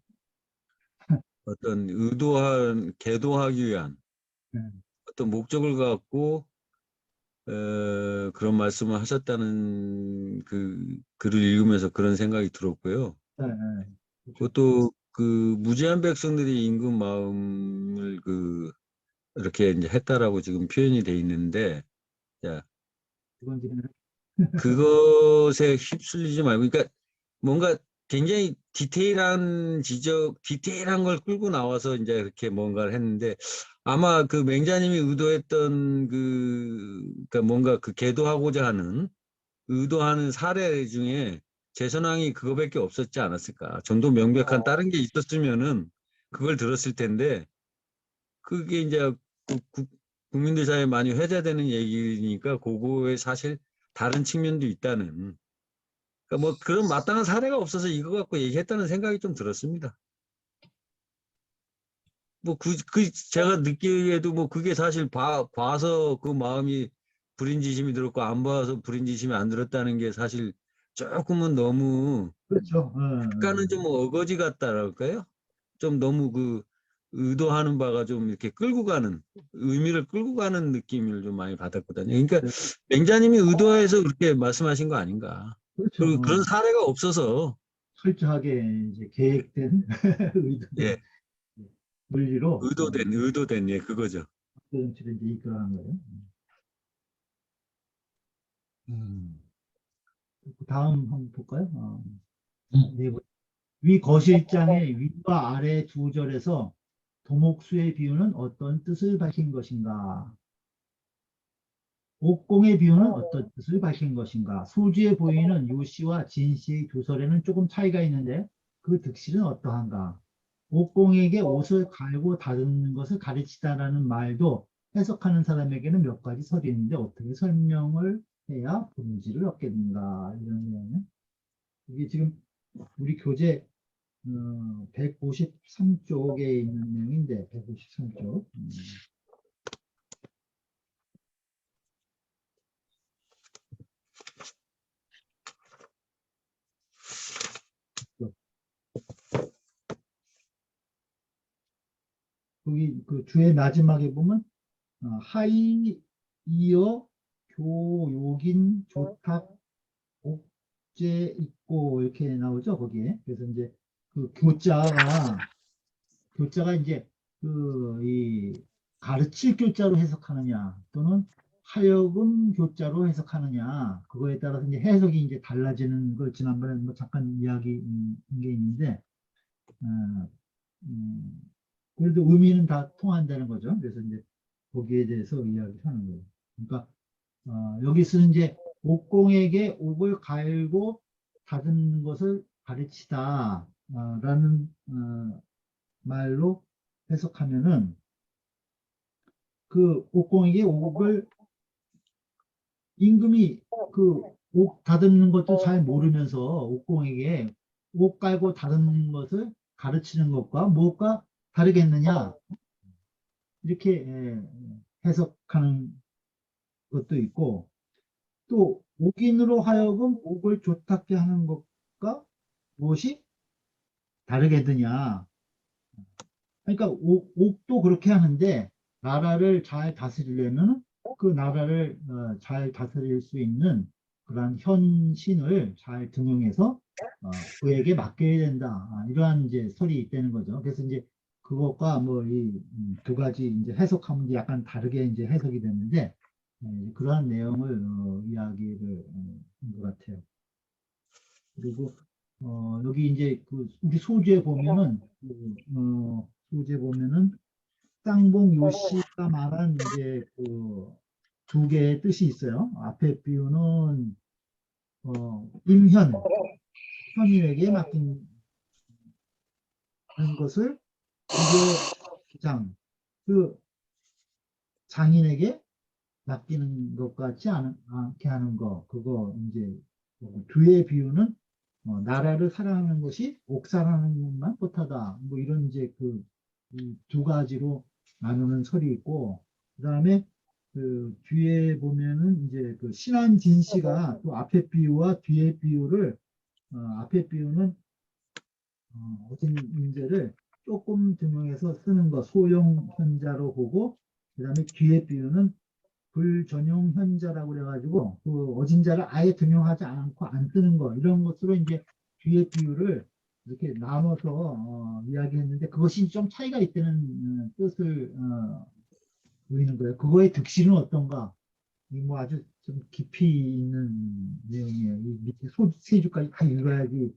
어떤 계도하기 위한 네. 어떤 목적을 갖고 그런 말씀을 하셨다는 그 글을 읽으면서 그런 생각이 들었고요. 네, 네. 그것도 그 무지한 백성들이 임금 마음을 그 이렇게 이제 했다라고 지금 표현이 돼 있는데, 자, 이건 지금 그것에 휩쓸리지 말고, 그러니까 뭔가 굉장히 디테일한 걸 끌고 나와서 이제 이렇게 뭔가를 했는데, 아마 그 맹자님이 의도했던 그러니까 뭔가 그 의도하는 사례 중에 제선왕이 그거밖에 없었지 않았을까. 좀 더 명백한 다른 게 있었으면은 그걸 들었을 텐데, 그게 이제 국민들 사이에 많이 회자되는 얘기니까 그거에 사실 다른 측면도 있다는. 그러니까 뭐 그런 마땅한 사례가 없어서 이거 갖고 얘기했다는 생각이 좀 들었습니다. 뭐 제가 느끼기에도 뭐 그게 사실 봐서 그 마음이 불인지심이 들었고 안 봐서 불인지심이 안 들었다는 게 사실 조금은 너무 그렇죠. 약간은 좀 어거지 같다랄까요? 좀 너무 그 의도하는 바가 좀 이렇게 의미를 끌고 가는 느낌을 좀 많이 받았거든요. 그러니까 네, 맹자님이 의도해서 그렇게 말씀하신 거 아닌가. 그렇죠. 그런 사례가 없어서, 철저하게 이제 계획된 의도된 예, 논리로 의도된, 예, 그거죠. 정치를 이제 이끌어간 거예요. 그 다음 한번 볼까요? 네 번. 위 거실장의 위와 아래 두 절에서 도목수의 비유는 어떤 뜻을 밝힌 것인가? 옥공의 비유는 어떤 뜻을 밝힌 것인가? 소주에 보이는 요시와 진시의 두 설에는 조금 차이가 있는데 그 득실은 어떠한가? 옥공에게 옷을 갈고 다듬는 것을 가르치다라는 말도 해석하는 사람에게는 몇 가지 설이 있는데 어떻게 설명을 해야 본질을 얻게 된가? 이런 내용이요. 이게 지금 우리 교재 153쪽에 있는 내용인데 153쪽. 거기 그 주의 마지막에 보면 하이, 이어, 교, 욕인, 조탁, 옥제, 있고 이렇게 나오죠 거기에. 그래서 이제 그 교자가 이제 그 이 가르칠 교자로 해석하느냐 또는 하여금 교자로 해석하느냐 그거에 따라서 이제 해석이 이제 달라지는 걸 지난번에 뭐 잠깐 이야기한 게 있는데 어, 음, 그래도 의미는 다 통한다는 거죠. 그래서 이제 거기에 대해서 이야기하는 거예요. 그러니까 여기서는 이제 옥공에게 옥을 갈고 다듬는 것을 가르치다 라는 말로 해석하면은 그 옥공에게 옥을 임금이 그 옥 다듬는 것도 잘 모르면서 옥공에게 옥 깔고 다듬는 것을 가르치는 것과 무엇과 다르겠느냐 이렇게 해석하는 것도 있고 또 옥인으로 하여금 옥을 조탁게 하는 것과 무엇이 다르겠느냐 그러니까 옥도 그렇게 하는데 나라를 잘 다스리려면 그 나라를 잘 다스릴 수 있는 그러한 현신을 잘 등용해서 그에게 맡겨야 된다. 이러한 이제 설이 있다는 거죠. 그래서 이제 그것과 뭐 이 두 가지 이제 해석하면 이제 약간 다르게 이제 해석이 되는데 그러한 내용을 이야기를 한 것 같아요. 그리고 여기 이제 그 우리 소주에 보면은 소주에 보면은 쌍봉 요시가 말한 이제 그 두 개의 뜻이 있어요. 앞에 비유는 현인에게 맡기는 것을 이게 그 장인에게 맡기는 것 같지 않게 하는 거 그거 이제 뒤의 비유는 나라를 사랑하는 것이 옥사라는 것만 못하다. 뭐 이런 이제 그 두 가지로 나누는 설이 있고, 그 다음에 그 뒤에 보면은 이제 그 신한진 씨가 또 앞에 비유와 뒤에 비유를 앞에 비유는 어진 문제를 조금 등용해서 쓰는 거 소형 현자로 보고, 그 다음에 뒤에 비유는 불전용 현자라고 그래가지고 그 어진자를 아예 등용하지 않고 안 쓰는 거 이런 것으로 이제 뒤에 비유를 이렇게 나눠서 이야기했는데 그것이 좀 차이가 있다는 뜻을 보이는 거예요. 그거의 득실은 어떤가? 이 뭐 아주 좀 깊이 있는 내용이에요. 이 밑에 세 줄까지 다 읽어야지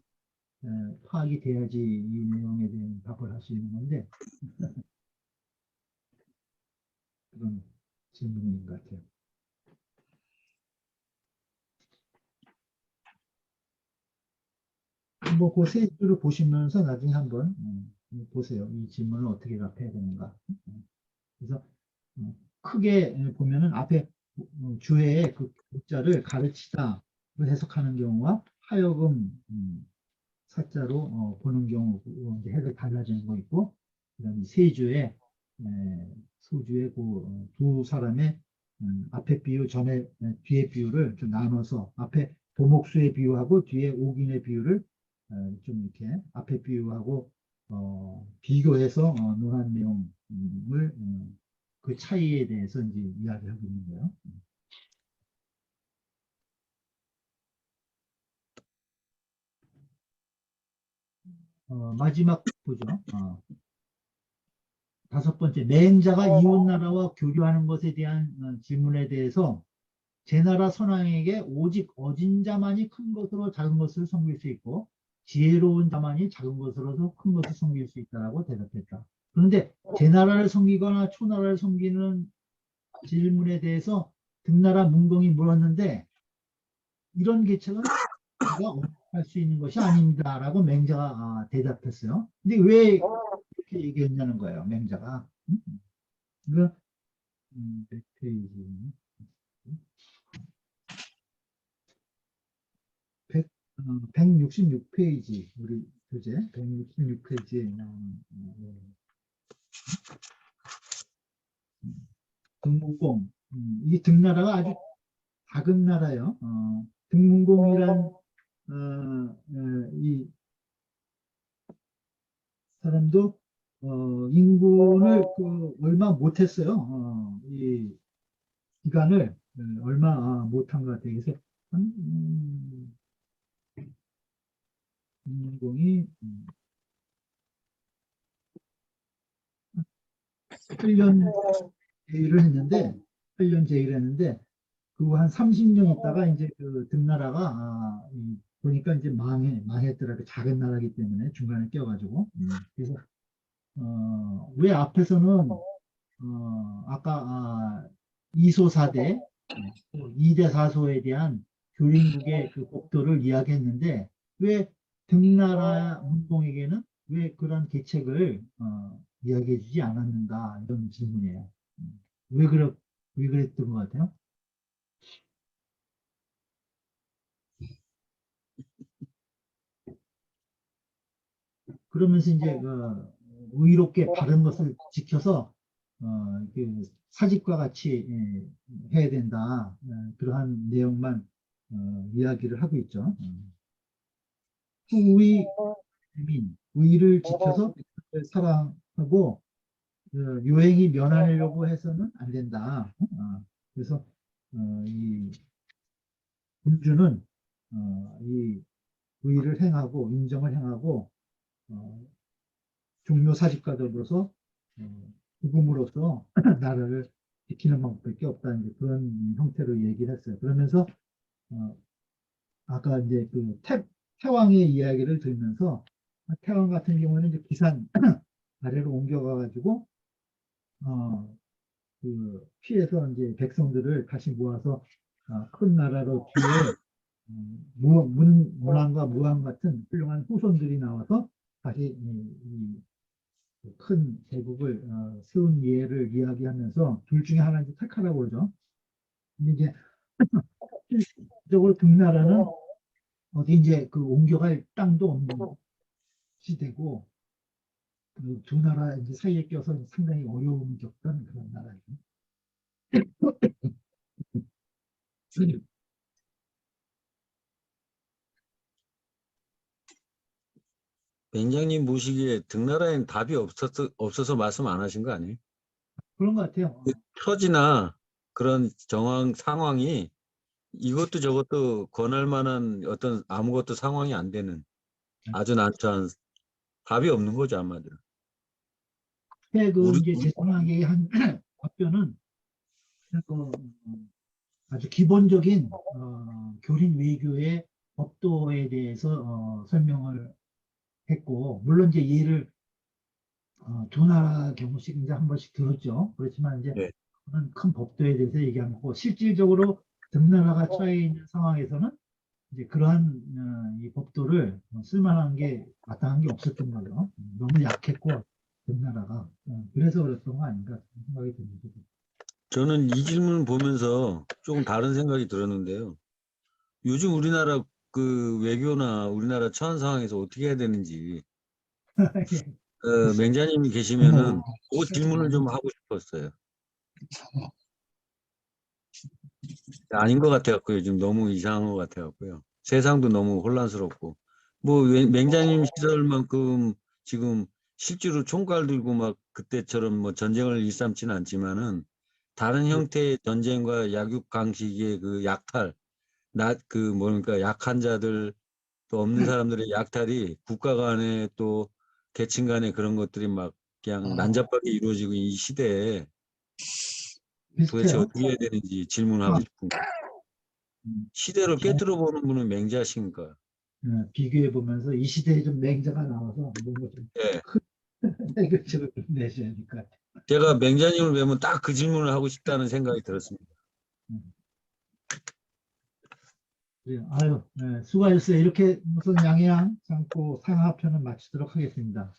파악이 돼야지 이 내용에 대한 답을 할 수 있는 건데 그런 질문인 것 같아요. 뭐 그 세 줄을 보시면서 나중에 한번 보세요. 이 질문을 어떻게 답해야 되는가. 그래서 크게 보면은 앞에 주어의 그 글자를 가르치다 해석하는 경우와 하여금 사자로 보는 경우 이제 해석이 달라지는 거 있고 그다음에 세 주에 소주의 그 두 사람의 앞에 비유 전에 뒤에 비유를 좀 나눠서 앞에 도목수의 비유하고 뒤에 옥인의 비유를 좀 이렇게 앞에 비유하고 비교해서 논한 내용을 그 차이에 대해서 이제 이야기하고 있는 거예요. 마지막 보죠. 다섯 번째, 맹자가 이웃 나라와 교류하는 것에 대한 질문에 대해서 제 나라 선왕에게 오직 어진 자만이 큰 것으로 작은 것을 섬길 수 있고 지혜로운 자만이 작은 것으로서 큰 것을 섬길 수 있다라고 대답했다. 그런데 제 나라를 섬기거나 초나라를 섬기는 질문에 대해서 등나라 문공이 물었는데 이런 계책은 제가 언급할 수 있는 것이 아닙니다라고 맹자가 대답했어요. 근데 왜 이렇게 얘기했냐는 거예요, 맹자가. 이거 몇 페이지? 166페이지 우리 교재 166페이지에 나오는 등문공. 이 등나라가 아주 작은 나라예요. 등문공이란 이 사람도 인군을 얼마 못했어요. 이 기간을 얼마 못한 것 같아요. 그래서 등문공이 8년 제의를 했는데 8년 제의를 했는데 그거 한 30년 있다가 이제 그 등나라가 보니까 이제 망했더라고요. 작은 나라기 때문에 중간에 껴가지고. 그래서 왜 앞에서는 아까 이소사대 2대4소에 대한 교인국의 그 법도를 이야기했는데 왜 등나라 문공에게는 왜 그런 계책을 이야기해 주지 않았는가 이런 질문이에요. 왜 그랬던 것 같아요? 그러면서 이제 의롭게 바른 것을 지켜서 그 사직과 같이 해야 된다. 그러한 내용만 이야기를 하고 있죠. 후의 의를 지켜서 백성을 사랑하고 유행이 면하려고 해서는 안 된다. 그래서 이 군주는 이 의를 행하고 인정을 행하고 종묘 사직과 더불어서 복음으로서 나라를 지키는 방법밖에 없다는 게 그런 형태로 얘기를 했어요. 그러면서 아까 이제 그 태왕의 이야기를 들으면서 태왕 같은 경우는 이제 기산 아래로 옮겨가 가지고 그 피해서 이제 백성들을 다시 모아서 큰 나라로 뒤에 문왕과 무왕 같은 훌륭한 후손들이 나와서 다시 큰 제국을 세운 예를 이야기하면서 둘 중에 하나를 택하라고 그러죠. 근데 이제 실질적으로 등나라는 어디 이제 그 옮겨갈 땅도 없는 시대고 그 두 나라 이제 사이에 껴서 상당히 어려움을 겪던 그런 나라예요. 맹장님 보시기에 등나라에는 답이 없어서 말씀 안 하신 거 아니에요? 그런 것 같아요. 처지나 그런 상황이 이것도 저것도 권할 만한 어떤 아무것도 상황이 안 되는 아주 난처한 답이 없는 거죠, 한마디로. 그 우리- 이제 제 상황에 한 답변은 그 아주 기본적인 교린 외교의 법도에 대해서 설명을 했고, 물론 이제 얘를 두 나라 경우씩 이제 한 번씩 들었죠. 그렇지만 이제 네. 큰 법도에 대해서 얘기하는 거고, 실질적으로 등나라가 처해 있는 상황에서는 이제 그러한 이 법도를 쓸만한 게 마땅한 게 없었던 거죠. 너무 약했고 등나라가 그래서 그랬던 거 아닌가 생각이 듭니다. 저는 이 질문을 보면서 조금 다른 생각이 들었는데요. 요즘 우리나라 그 외교나 우리나라 처한 상황에서 어떻게 해야 되는지 맹자님이 계시면은 그 질문을 좀 하고 싶었어요. 아닌 것 같아갖고 요즘 너무 이상한 것 같아갖고요. 세상도 너무 혼란스럽고 뭐 맹자님 시절만큼 지금 실제로 총칼 들고 막 그때처럼 뭐 전쟁을 일삼지는 않지만은 다른 형태의 전쟁과 약육 강식의 그 약탈, 그 뭐니까 약한 자들 또 없는 사람들의 약탈이 국가 간에 또 계층 간에 그런 것들이 막 그냥 난잡하게 이루어지고 이 시대에 도대체 비슷해요. 어떻게 해야 되는지 질문하고 싶은 거예요. 시대를 깨뜨려 보는 분은 맹자신가? 비교해 보면서 이 시대에 좀 맹자가 나와서 뭔가 좀 예. 해결책을 좀 내셔야 될 것 같아요. 제가 맹자님을 뵈면 딱 그 질문을 하고 싶다는 생각이 들었습니다. 그래요. 아유, 수고하셨어요. 이렇게 무슨 양해한 않고 상하편을 마치도록 하겠습니다.